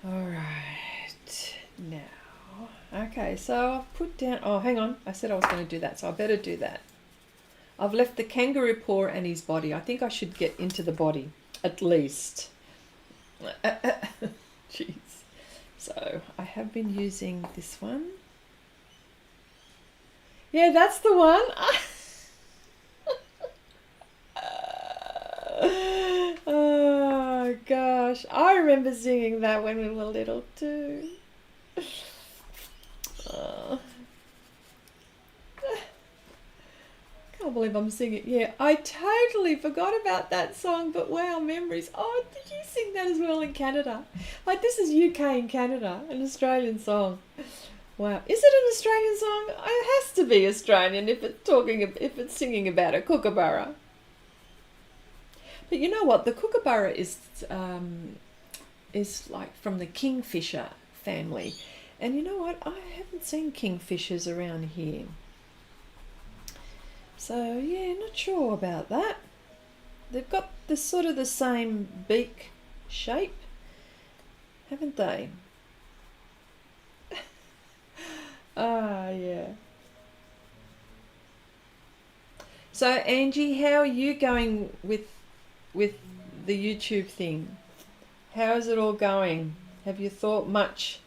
all right, now, okay, so I've put down, oh, hang on, I said I was going to do that, so I better do that. I've left the kangaroo paw and his body. I think I should get into the body, at least. Jeez. So I have been using this one. Yeah, that's the one. Oh, gosh. I remember singing that when we were little, too. I can't believe I'm singing. Yeah, I totally forgot about that song, but wow, memories. Oh, did you sing that as well in Canada? Like, this is UK and Canada, an Australian song. Wow. Is it an Australian song? It has to be Australian if it's singing about a kookaburra. But you know what? The kookaburra is like from the kingfisher family. And you know what? I haven't seen kingfishers around here. So, yeah, not sure about that. They've got this sort of the same beak shape, haven't they? Yeah. So, Angie, how are you going with the YouTube thing? How is it all going? Have you thought much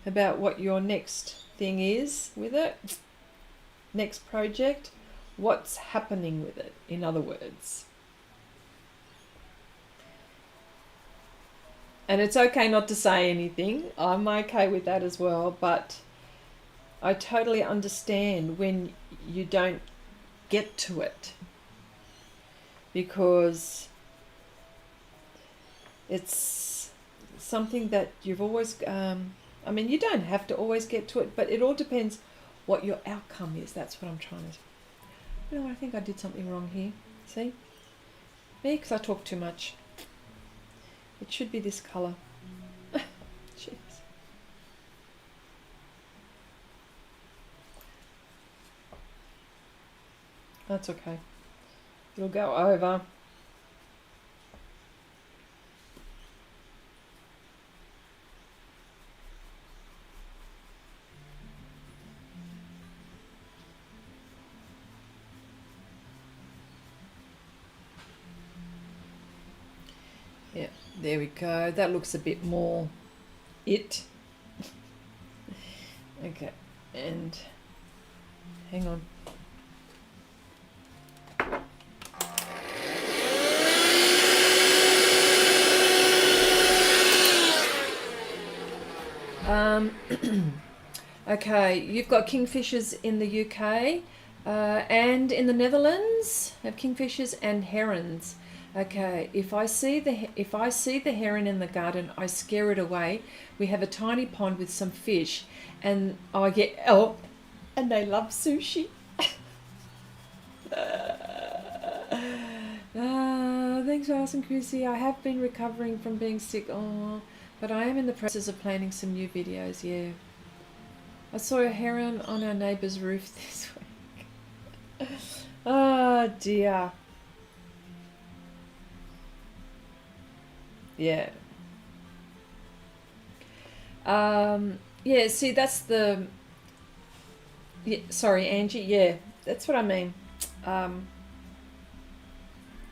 about what your next thing is with it? Next project? What's happening with it, in other words? And it's okay not to say anything. I'm okay with that as well, but I totally understand when you don't get to it, because it's something that you've always, I mean, you don't have to always get to it, but it all depends what your outcome is. That's what I'm trying to... You know, I think I did something wrong here. See? Me, because I talk too much. It should be this colour. Jeez. That's okay. It'll go over. Yeah, there we go. That looks a bit more it. Okay, and hang on. Okay, you've got kingfishers in the UK and in the Netherlands. Have kingfishers and herons. Okay, if I see the heron in the garden, I scare it away. We have a tiny pond with some fish, and I get and they love sushi. Thanks for asking, Chrissy. I have been recovering from being sick. But I am in the process of planning some new videos. Yeah, I saw a heron on our neighbour's roof this week. Oh dear. Yeah. Yeah, see, that's the... Yeah, sorry, Angie. Yeah, that's what I mean.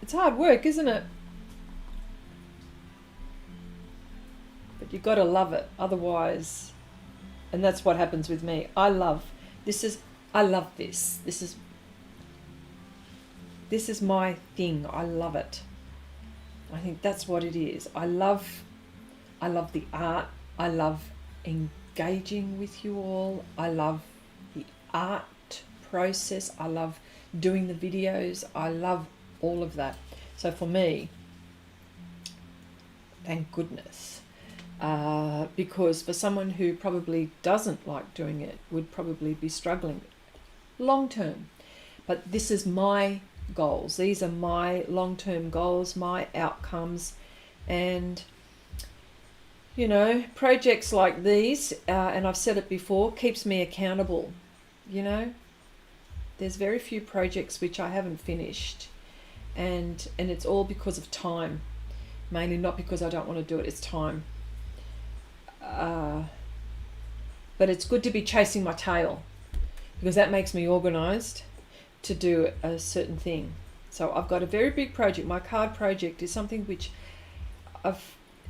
It's hard work, isn't it? But you've got to love it. Otherwise... And that's what happens with me. I love this. This is my thing. I love it. I think that's what it is. I love the art. I love engaging with you all. I love the art process. I love doing the videos. I love all of that. So for me, thank goodness. Because for someone who probably doesn't like doing it, would probably be struggling long term. But this is my goals. These are my long-term goals, my outcomes. And, you know, projects like these, and I've said it before, keeps me accountable. You know, there's very few projects which I haven't finished. And it's all because of time. Mainly not because I don't want to do it, it's time. But it's good to be chasing my tail, because that makes me organised to do a certain thing. So I've got a very big project. My card project is something which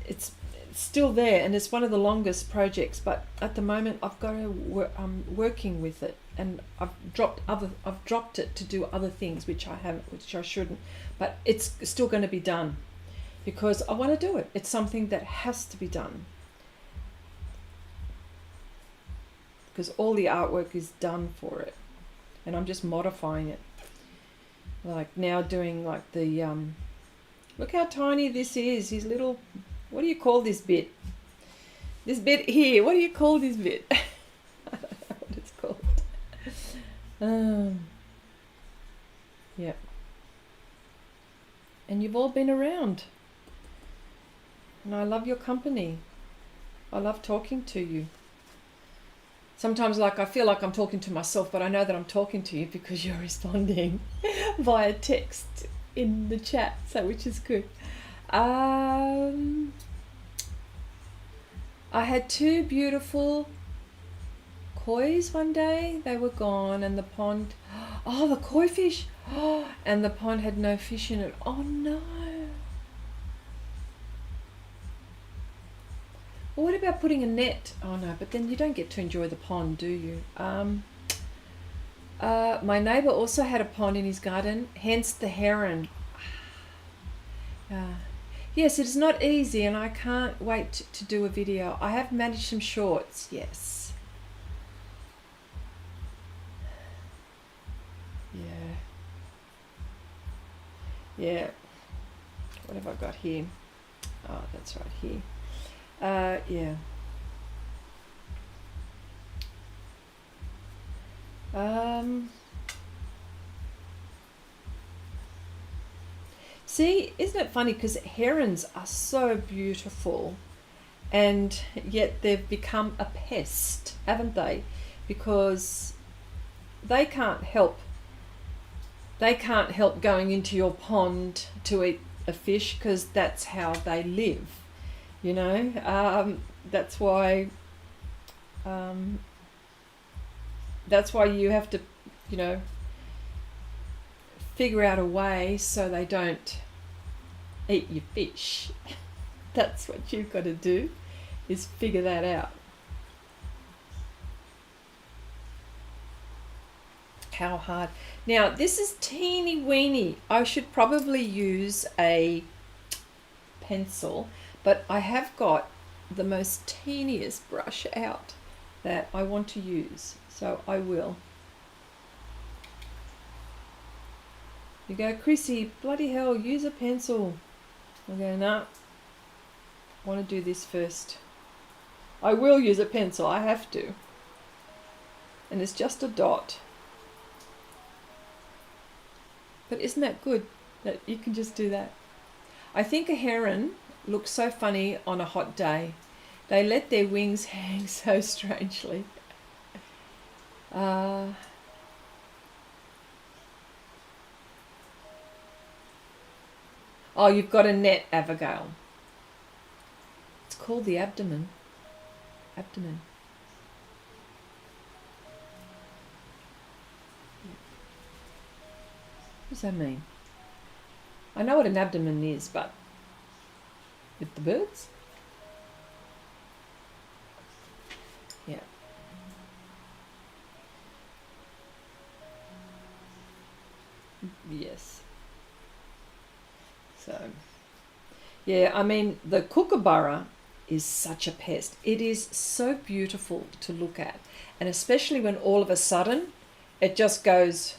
it's still there, and it's one of the longest projects, but at the moment I've got to I'm working with it, and I've dropped it to do other things which I shouldn't, but it's still going to be done because I want to do it. It's something that has to be done, because all the artwork is done for it, and I'm just modifying it. Like now doing like the look how tiny this is. His little, what do you call this bit? This bit here. What do you call this bit? I don't know what it's called. Yeah. And you've all been around, and I love your company. I love talking to you. Sometimes, like, I feel like I'm talking to myself, but I know that I'm talking to you because you're responding via text in the chat, so which is good. I had two beautiful kois one day. They were gone, and the pond, oh, the koi fish, and the pond had no fish in it. Oh no. Well, what about putting a net? Oh no, but then you don't get to enjoy the pond, do you? My neighbour also had a pond in his garden, hence the heron. Yes, it is not easy, and I can't wait to do a video. I have managed some shorts, yes. Yeah. What have I got here? Oh, that's right here. Yeah. See, isn't it funny, because herons are so beautiful, and yet they've become a pest, haven't they? Because they can't help going into your pond to eat a fish, because that's how they live. You know, that's why you have to, you know, figure out a way so they don't eat your fish. That's what you've got to do, is figure that out. How hard. Now this is teeny weeny. I should probably use a pencil, but I have got the most teeniest brush out that I want to use, so I will. You go, Chrissy, bloody hell, use a pencil. I go, no, I want to do this first. I will use a pencil, I have to. And it's just a dot. But isn't that good that you can just do that? I think a heron looks so funny on a hot day. They let their wings hang so strangely. Oh, you've got a net, Abigail. It's called the abdomen. Abdomen. What does that mean? I know what an abdomen is, but with the birds? Yeah. Yes. So, yeah, I mean, the kookaburra is such a pest. It is so beautiful to look at. And especially when all of a sudden it just goes,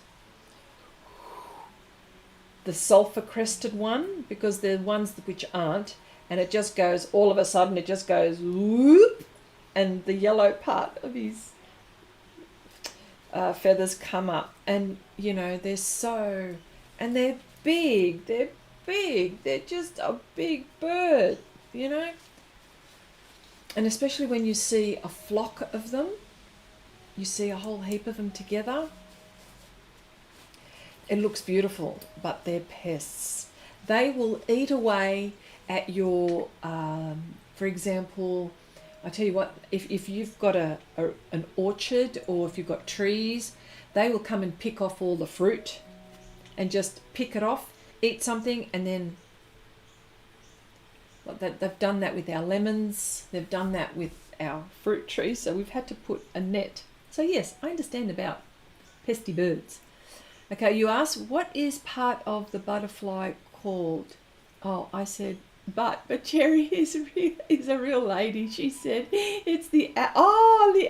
the sulfur crested one, because they're ones which aren't, and it just goes, all of a sudden it just goes whoop, and the yellow part of his feathers come up, and you know, they're so, and they're big, they're just a big bird, you know. And especially when you see a flock of them, you see a whole heap of them together, it looks beautiful, but they're pests. They will eat away at your, for example, I tell you what, if you've got an orchard, or if you've got trees, they will come and pick off all the fruit and just pick it off, eat something, and then they've done that with our lemons, they've done that with our fruit trees, so we've had to put a net. So yes, I understand about pesty birds. Okay, you asked, what is part of the butterfly called? Oh, I said, but Cherry is a real lady. She said, it's the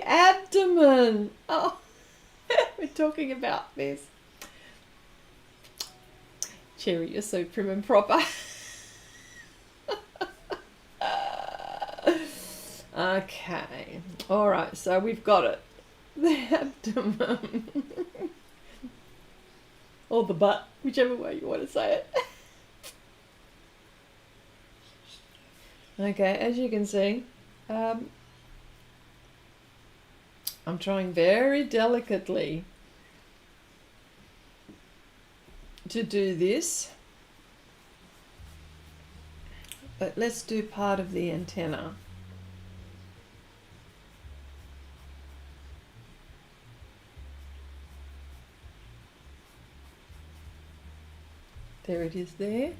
abdomen. Oh, we're talking about this. Cherry, you're so prim and proper. Okay, all right, so we've got it. The abdomen. Or the butt, whichever way you want to say it. Okay, as you can see, I'm trying very delicately to do this, but let's do part of the antenna. There it is there.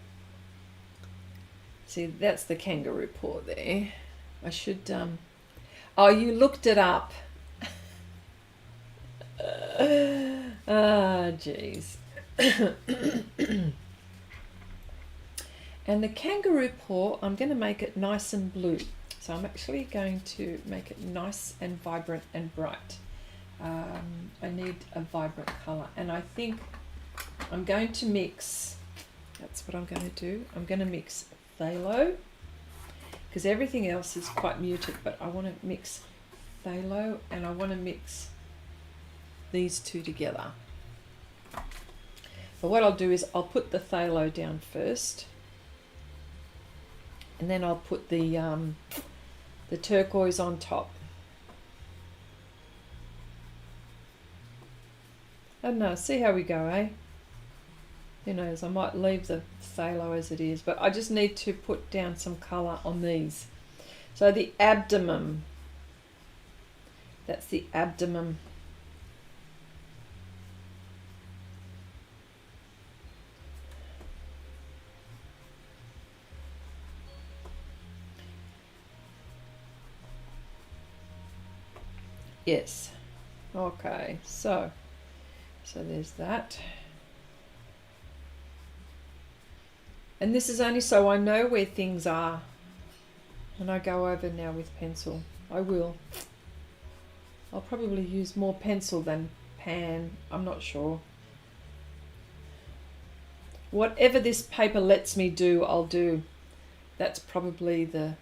See, that's the kangaroo paw there. I should, oh, you looked it up. Ah, jeez. And the kangaroo paw, I'm going to make it nice and blue. So I'm actually going to make it nice and vibrant and bright. I need a vibrant colour, and I think I'm going to mix, that's what I'm going to do. I'm going to mix phthalo, because everything else is quite muted, but I want to mix phthalo, and I want to mix these two together. But what I'll do is I'll put the phthalo down first, and then I'll put the turquoise on top. I don't know, see how we go, eh? Who knows, I might leave the phthalo as it is, but I just need to put down some colour on these. So the abdomen, that's the abdomen. Yes. Okay, so there's that. And this is only so I know where things are. And I go over now with pencil. I will. I'll probably use more pencil than pan. I'm not sure. Whatever this paper lets me do, I'll do. That's probably the...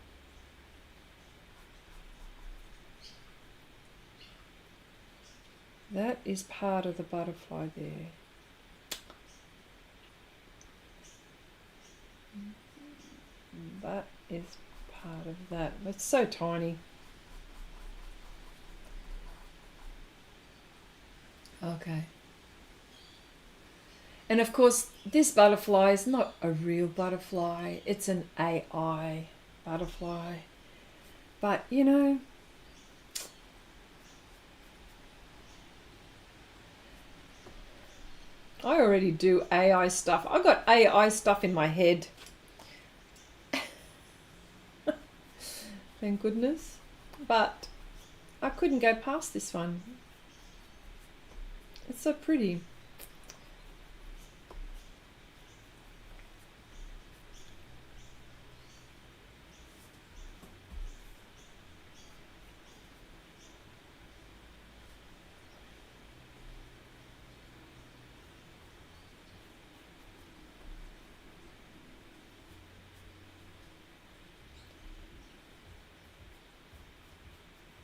That is part of the butterfly there. That is part of that. It's so tiny. Okay. And of course, this butterfly is not a real butterfly. It's an AI butterfly. But, you know, I already do AI stuff. I've got AI stuff in my head. Thank goodness. But I couldn't go past this one. It's so pretty.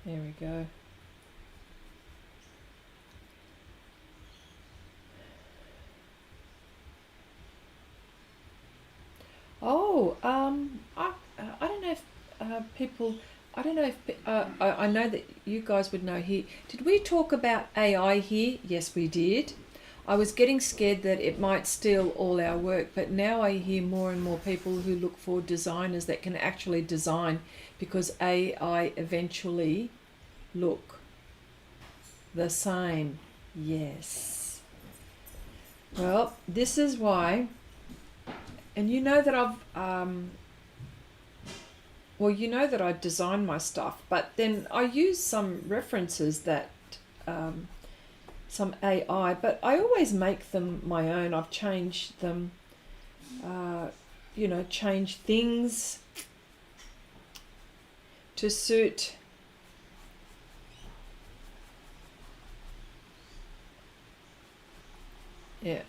There we go. Oh, I don't know if people, I don't know if, I know that you guys would know here. Did we talk about AI here? Yes, we did. I was getting scared that it might steal all our work, but now I hear more and more people who look for designers that can actually design, because AI eventually look the same. Yes. Well, this is why, and you know that you know that I design my stuff, but then I use some references that, some AI, but I always make them my own. I've changed them, you know, change things to suit. Yeah.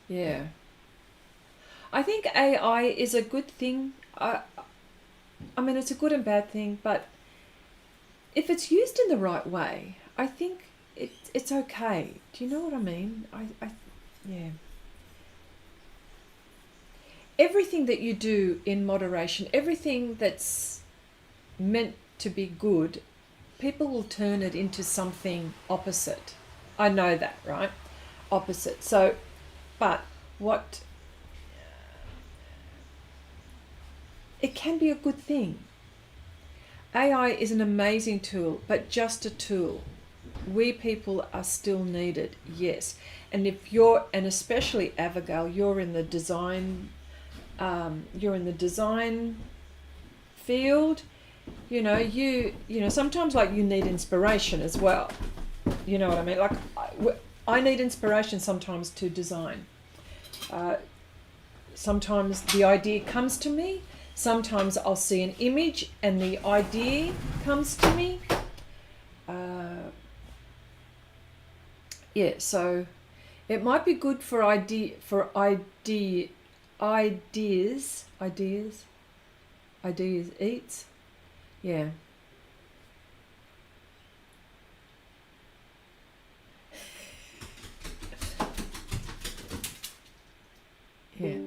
Yeah. I think AI is a good thing. I mean, it's a good and bad thing, but if it's used in the right way, I think it's okay. Do you know what I mean? Yeah. Everything that you do in moderation, everything that's meant to be good, people will turn it into something opposite. I know that, right? Opposite. So, but what... It can be a good thing. AI is an amazing tool, but just a tool. We people are still needed, yes. And if you're, and especially Abigail, you're in the design field. You know, sometimes like you need inspiration as well. You know what I mean? Like I need inspiration sometimes to design. Sometimes the idea comes to me. Sometimes I'll see an image and the idea comes to me. Yeah, so it might be good for ideas eats. Yeah. Yeah.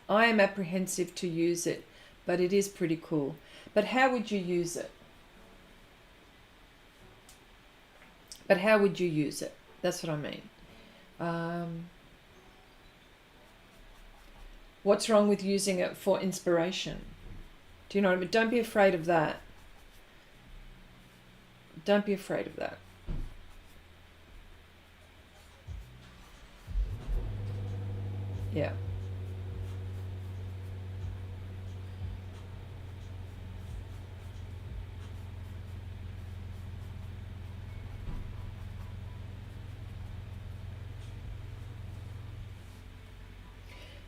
I am apprehensive to use it, but it is pretty cool. But how would you use it? But how would you use it? That's what I mean. What's wrong with using it for inspiration? Do you know what I mean? Don't be afraid of that. Don't be afraid of that. Yeah.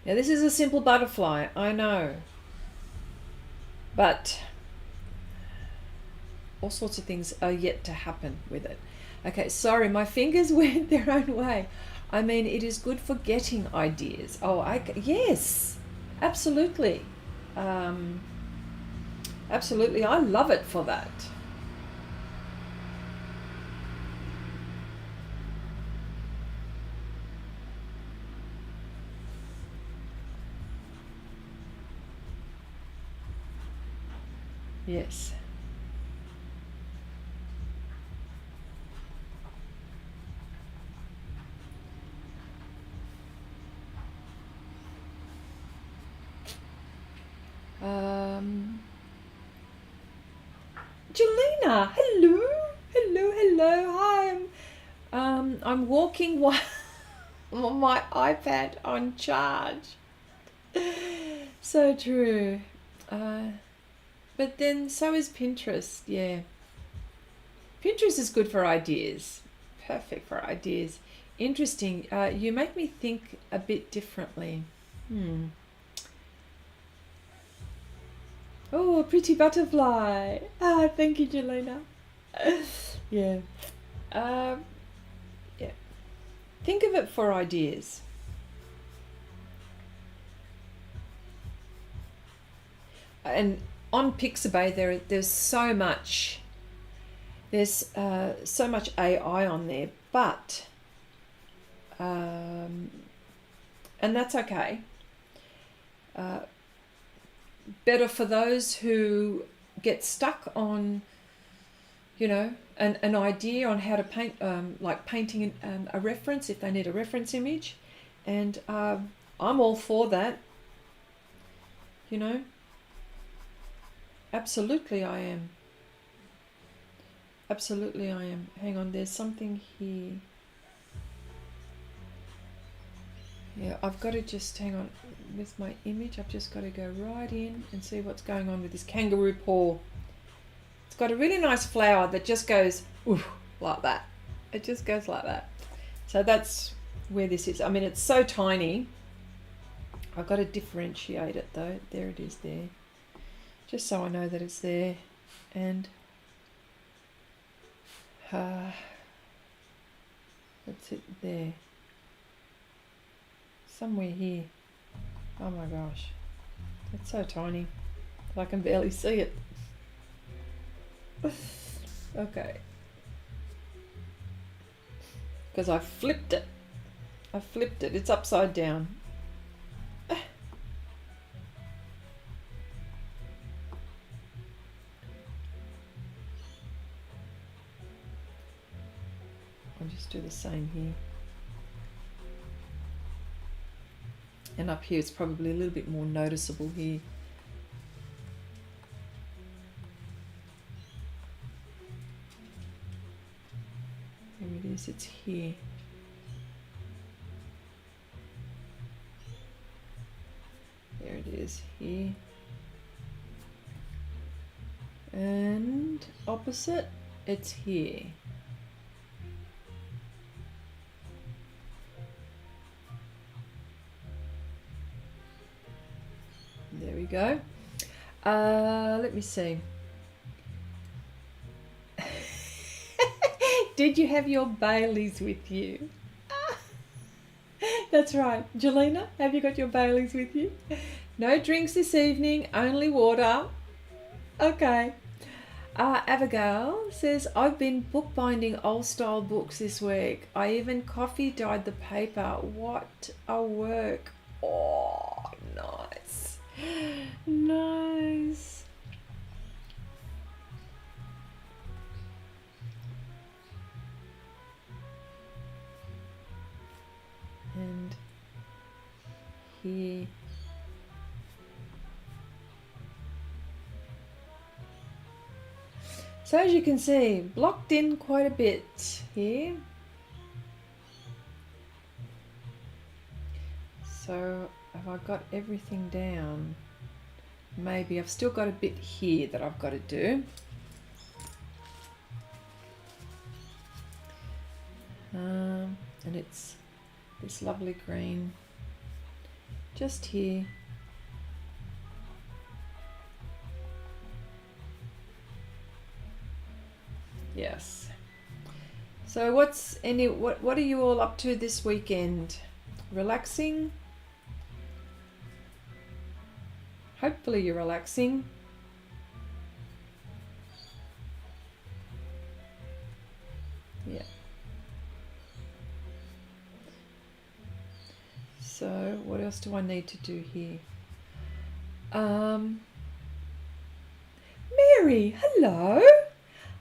Now this is a simple butterfly, I know, but all sorts of things are yet to happen with it. Okay, sorry, my fingers went their own way. I mean, it is good for getting ideas. Oh, yes, absolutely. Absolutely, I love it for that. Yes. Jelena, hello, hello, hello. Hi, I'm walking while on my iPad on charge. So true. But then so is Pinterest. Yeah, Pinterest is good for ideas. Perfect for ideas. Interesting. You make me think a bit differently. Oh, a pretty butterfly. Ah, thank you, Jelena. Yeah. Yeah. Think of it for ideas. And on Pixabay, there's so much. There's so much AI on there, but and that's okay. Better for those who get stuck on, you know, an idea on how to paint, like painting a reference if they need a reference image, and I'm all for that. You know, absolutely I am. Absolutely I am. Hang on, there's something here. Yeah, I've got to just hang on with my image. I've just got to go right in and see what's going on with this kangaroo paw. It's got a really nice flower that just goes oof, like that. It just goes like that. So that's where this is. I mean, it's so tiny. I've got to differentiate it though. There it is there. Just so I know that it's there. And that's it there. Somewhere here. Oh my gosh. It's so tiny. I can barely see it. Okay. Because I flipped it. I flipped it. It's upside down. I'll just do the same here. And up here it's probably a little bit more noticeable here. There it is, it's here. There it is, here. And opposite, it's here. There we go. Let me see. Did you have your Baileys with you? That's right. Jelena, have you got your Baileys with you? No drinks this evening, only water. Okay. Abigail says, I've been bookbinding old style books this week. I even coffee dyed the paper. What a work. Oh, nice. Nice. And here. So as you can see, blocked in quite a bit here. So have I got everything down? Maybe I've still got a bit here that I've got to do. And it's this lovely green. just here. Yes. So what are you all up to this weekend? Relaxing? Hopefully you're relaxing. Yeah. So what else do I need to do here? Mary, hello.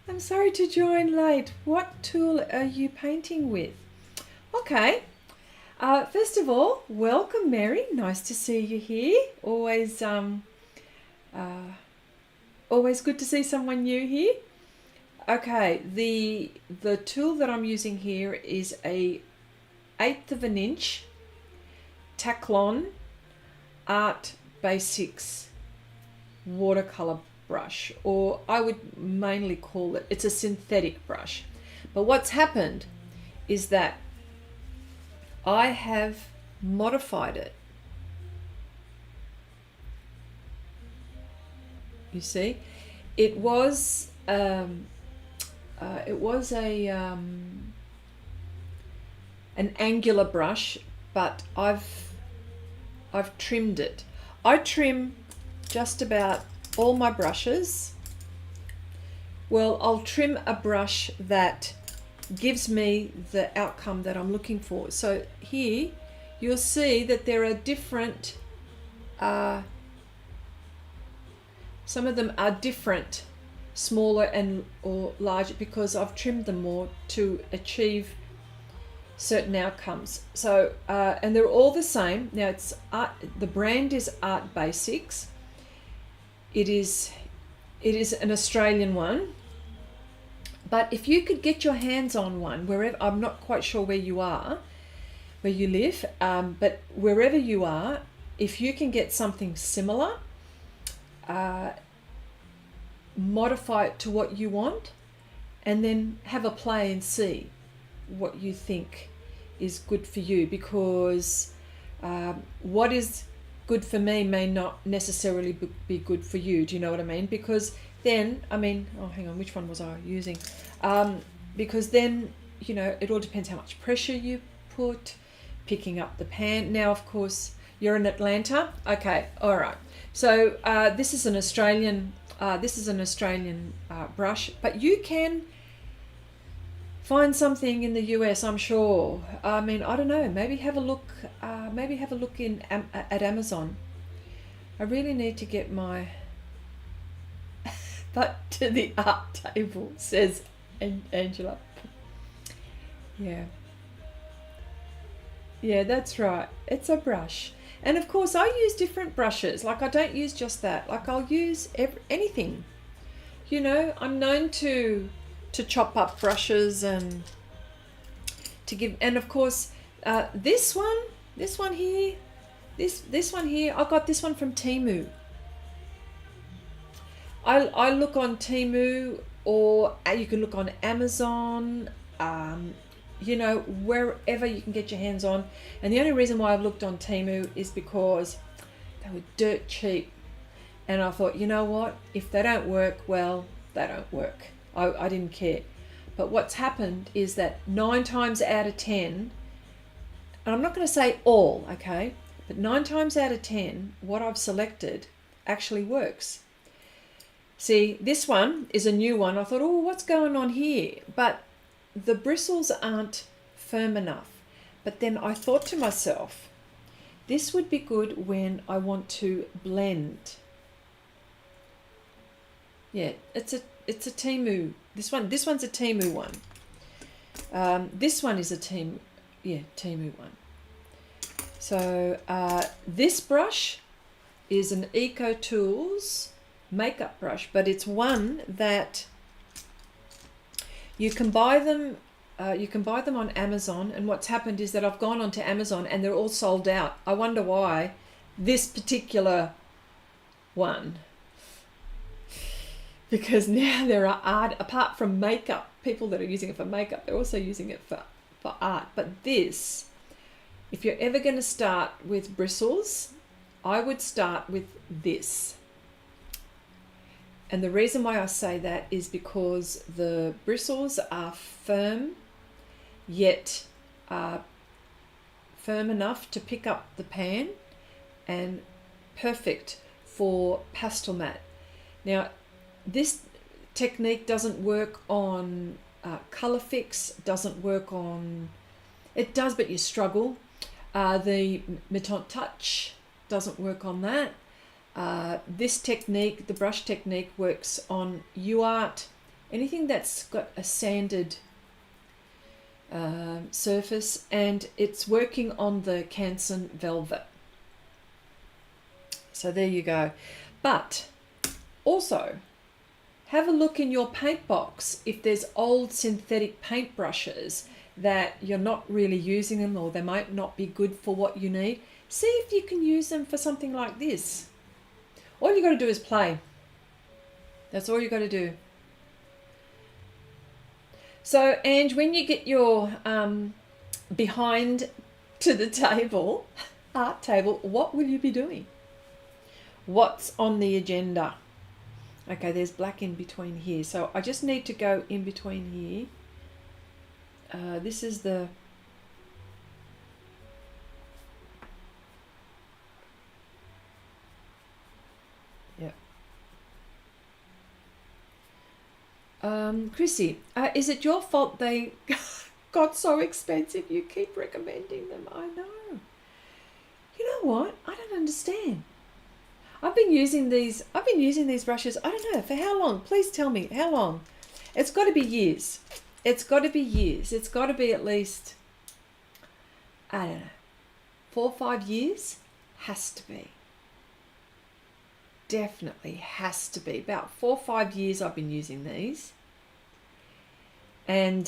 I'm sorry to join late. What tool are you painting with? Okay. First of all, welcome, Mary. Nice to see you here. Always good to see someone new here. Okay, the tool that I'm using here is a 1/8 of an inch Taklon Art Basics watercolor brush, or I would mainly call it's a synthetic brush. But what's happened is that I have modified it. You see, it was an angular brush, but I've trimmed it. I trim just about all my brushes. Well, I'll trim a brush that gives me the outcome that I'm looking for. So here you'll see that there are different, some of them are different, smaller and or larger, because I've trimmed them more to achieve certain outcomes. So and they're all the same. Now it's art, the brand is Art Basics. It is an Australian one, but if you could get your hands on one wherever, I'm not quite sure where you live, but wherever you are, if you can get something similar, modify it to what you want, and then have a play and see what you think is good for you, because what is good for me may not necessarily be good for you. Do you know what I mean? Because then, oh, hang on, which one was I using? Because then, it all depends how much pressure you put, picking up the pan. Now, of course, you're in Atlanta. Okay, all right. So this is an Australian brush, but you can find something in the US, I'm sure. I don't know. Maybe have a look. At Amazon. I really need to get my butt to the art table, says Angela. Yeah, that's right. It's a brush, and of course I use different brushes. Like, I don't use just that. Like, I'll use anything. I'm known to chop up brushes and to give, and of course this one here, I got this one from Temu. I look on Temu, or you can look on Amazon, wherever you can get your hands on. And the only reason why I've looked on Temu is because they were dirt cheap, and I thought, you know what, if they don't work, well, they don't work. I didn't care. But what's happened is that 9 times out of 10, and I'm not going to say all, okay, but 9 times out of 10, what I've selected actually works. See, this one is a new one. I thought, oh, what's going on here? But the bristles aren't firm enough. But then I thought to myself, this would be good when I want to blend. Yeah, it's a Temu. This one's a Temu one. This one is a Temu one. So this brush is an Eco Tools makeup brush, but it's one that you can buy them. You can buy them on Amazon, and what's happened is that I've gone onto Amazon and they're all sold out. I wonder why. This particular one, because now there are art, apart from makeup, people that are using it for makeup, they're also using it for art. But this if you're ever going to start with bristles, I would start with this. And the reason why I say that is because the bristles are firm, yet firm enough to pick up the pan, and perfect for pastel mat. Now, this technique doesn't work on colour fix, doesn't work on, it does, but you struggle. The Meton Touch doesn't work on that. This technique, the brush technique, works on UArt, anything that's got a sanded surface, and it's working on the Canson Velvet. So there you go. But also, have a look in your paint box if there's old synthetic paint brushes that you're not really using them, or they might not be good for what you need. See if you can use them for something like this. All you got to do is play. That's all you got to do. So, Ange, when you get your behind to the table, art table, what will you be doing? What's on the agenda? Okay, there's black in between here. So I just need to go in between here. This is the... Yeah. Chrissy, is it your fault they got so expensive? You keep recommending them. I know. You know what? I don't understand. I've been using these brushes, I don't know, for how long? Please tell me, how long? It's got to be years. It's got to be years. It's got to be at least, I don't know, 4 or 5 years? Has to be. Definitely has to be. About 4 or 5 years I've been using these. And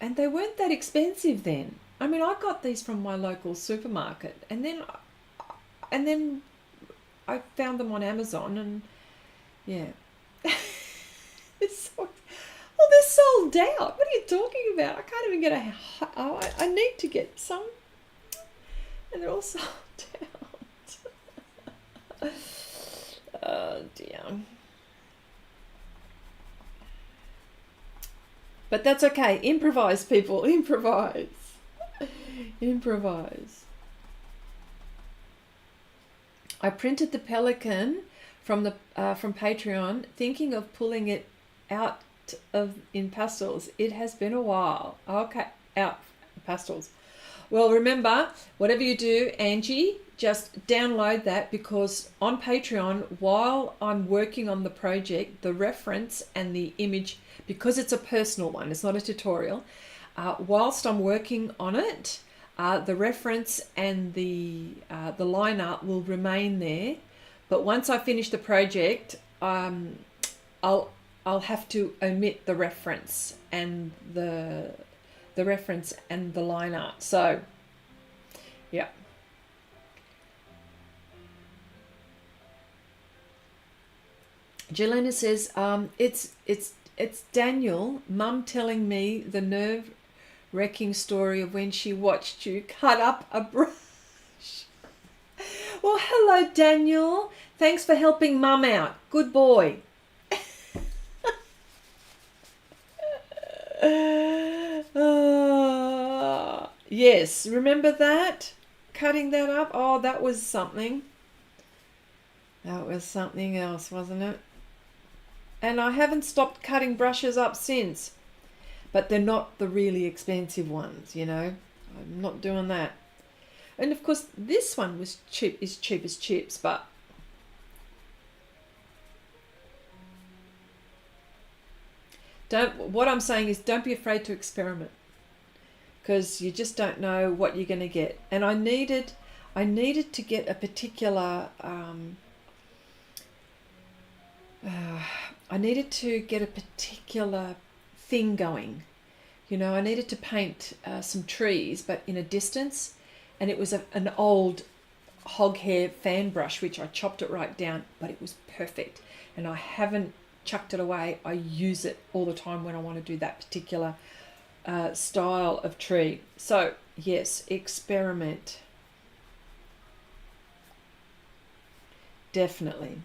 they weren't that expensive then. I mean, I got these from my local supermarket, and then I found them on Amazon, and yeah. Well, they're sold out. What are you talking about? I can't even get I need to get some, and they're all sold out. Oh dear. But that's okay. Improvise, people. Improvise. Improvise. I printed the pelican from Patreon, thinking of pulling it out in pastels. It has been a while. Okay, out pastels. Well, remember, whatever you do, Angie, just download that, because on Patreon, while I'm working on the project, the reference and the image, because it's a personal one, it's not a tutorial, whilst I'm working on it, the reference and the line art will remain there. But once I finish the project, I'll have to omit the reference and the reference and the line art. So, yeah. Jelena says, it's Daniel, Mum telling me the nerve-wracking story of when she watched you cut up a brush. Well, hello, Daniel. Thanks for helping Mum out. Good boy. Yes, remember that? Cutting that up? Oh, that was something. That was something else, wasn't it? And I haven't stopped cutting brushes up since. But they're not the really expensive ones, you know. I'm not doing that. And of course, this one was cheap as chips, but what I'm saying is don't be afraid to experiment, because you just don't know what you're going to get. And I needed to get a particular thing going. You know, I needed to paint some trees, but in a distance, and it was an old hog hair fan brush, which I chopped it right down, but it was perfect, and I haven't chucked it away. I use it all the time when I want to do that particular style of tree. So Yes, experiment. Definitely.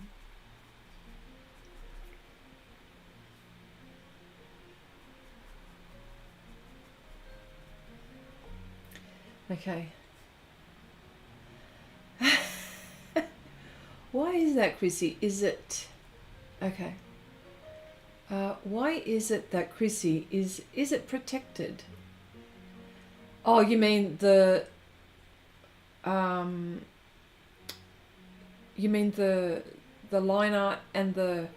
Okay. Why is that, Chrissy? Is it... Okay. Why is it that, Chrissy, is it protected? Oh, you mean the... you mean the line art and the...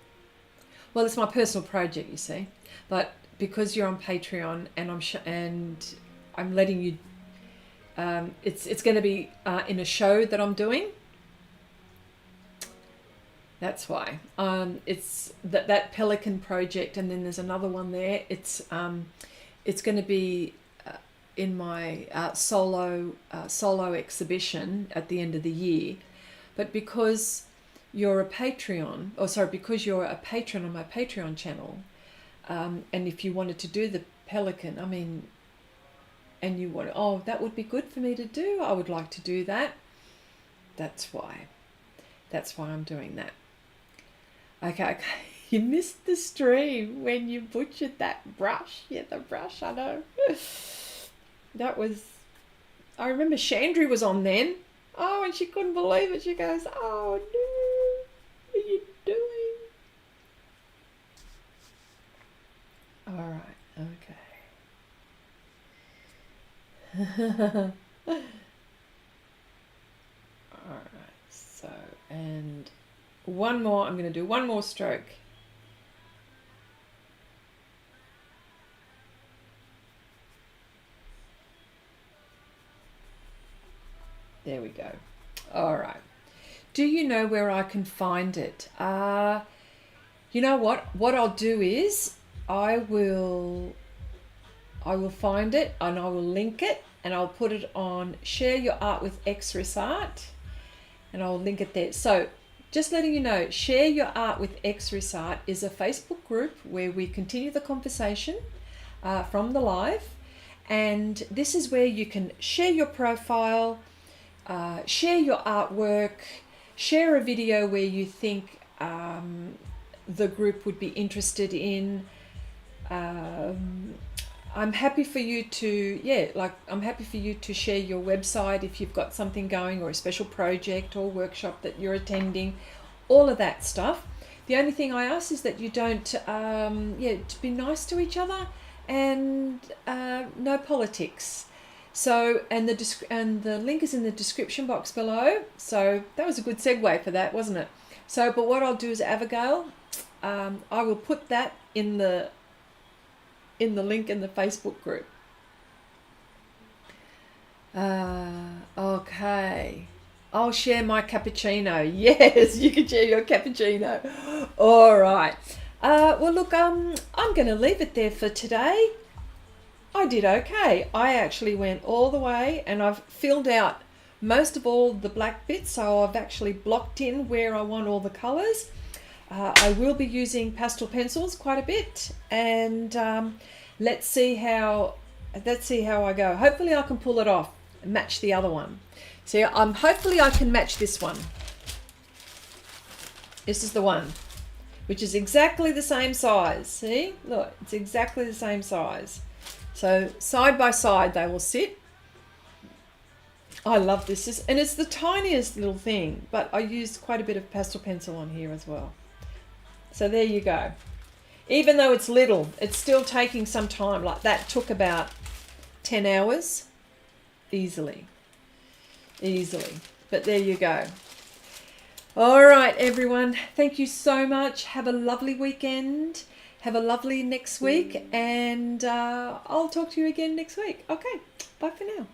Well, it's my personal project, you see. But because you're on Patreon and I'm letting you... it's going to be in a show that I'm doing. That's why. It's that pelican project, and then there's another one there. It's going to be in my solo exhibition at the end of the year. But because you're a Patreon, because you're a patron on my Patreon channel, and if you wanted to do the pelican, I mean, and you want, oh, that would be good for me to do, I would like to do that. That's why I'm doing that. Okay. You missed the stream when you butchered that brush. Yeah, the brush, I know. That was... I remember Chandri was on then. Oh, and she couldn't believe it. She goes, oh no, what are you doing? All right, okay. All right, so, and one more, I'm going to do one more stroke. There we go. All right. Do you know where I can find it? You know what? What I'll do is I will find it and I will link it and I'll put it on Share Your Art with Xrissart and I'll link it there. So just letting you know, Share Your Art with Xrissart is a Facebook group where we continue the conversation from the live, and this is where you can share your profile, share your artwork, share a video where you think the group would be interested in. I'm happy for you to, I'm happy for you to share your website if you've got something going or a special project or workshop that you're attending, all of that stuff. The only thing I ask is that you don't, to be nice to each other and no politics. So, and the link is in the description box below. So that was a good segue for that, wasn't it? So, but what I'll do is, Abigail, I will put that in the link in the Facebook group. Okay. I'll share my cappuccino. Yes, you can share your cappuccino. All right. Well, look, I'm going to leave it there for today. I did okay. I actually went all the way and I've filled out most of all the black bits. So I've actually blocked in where I want all the colors. I will be using pastel pencils quite a bit, and let's see how I go. Hopefully I can pull it off and match the other one. See, hopefully I can match this one. This is the one, which is exactly the same size. See, look, it's exactly the same size. So side by side they will sit. I love this, and it's the tiniest little thing, but I used quite a bit of pastel pencil on here as well. So there you go. Even though it's little, it's still taking some time. Like that took about 10 hours easily. But there you go. All right, everyone. Thank you so much. Have a lovely weekend. Have a lovely next week. And I'll talk to you again next week. Okay. Bye for now.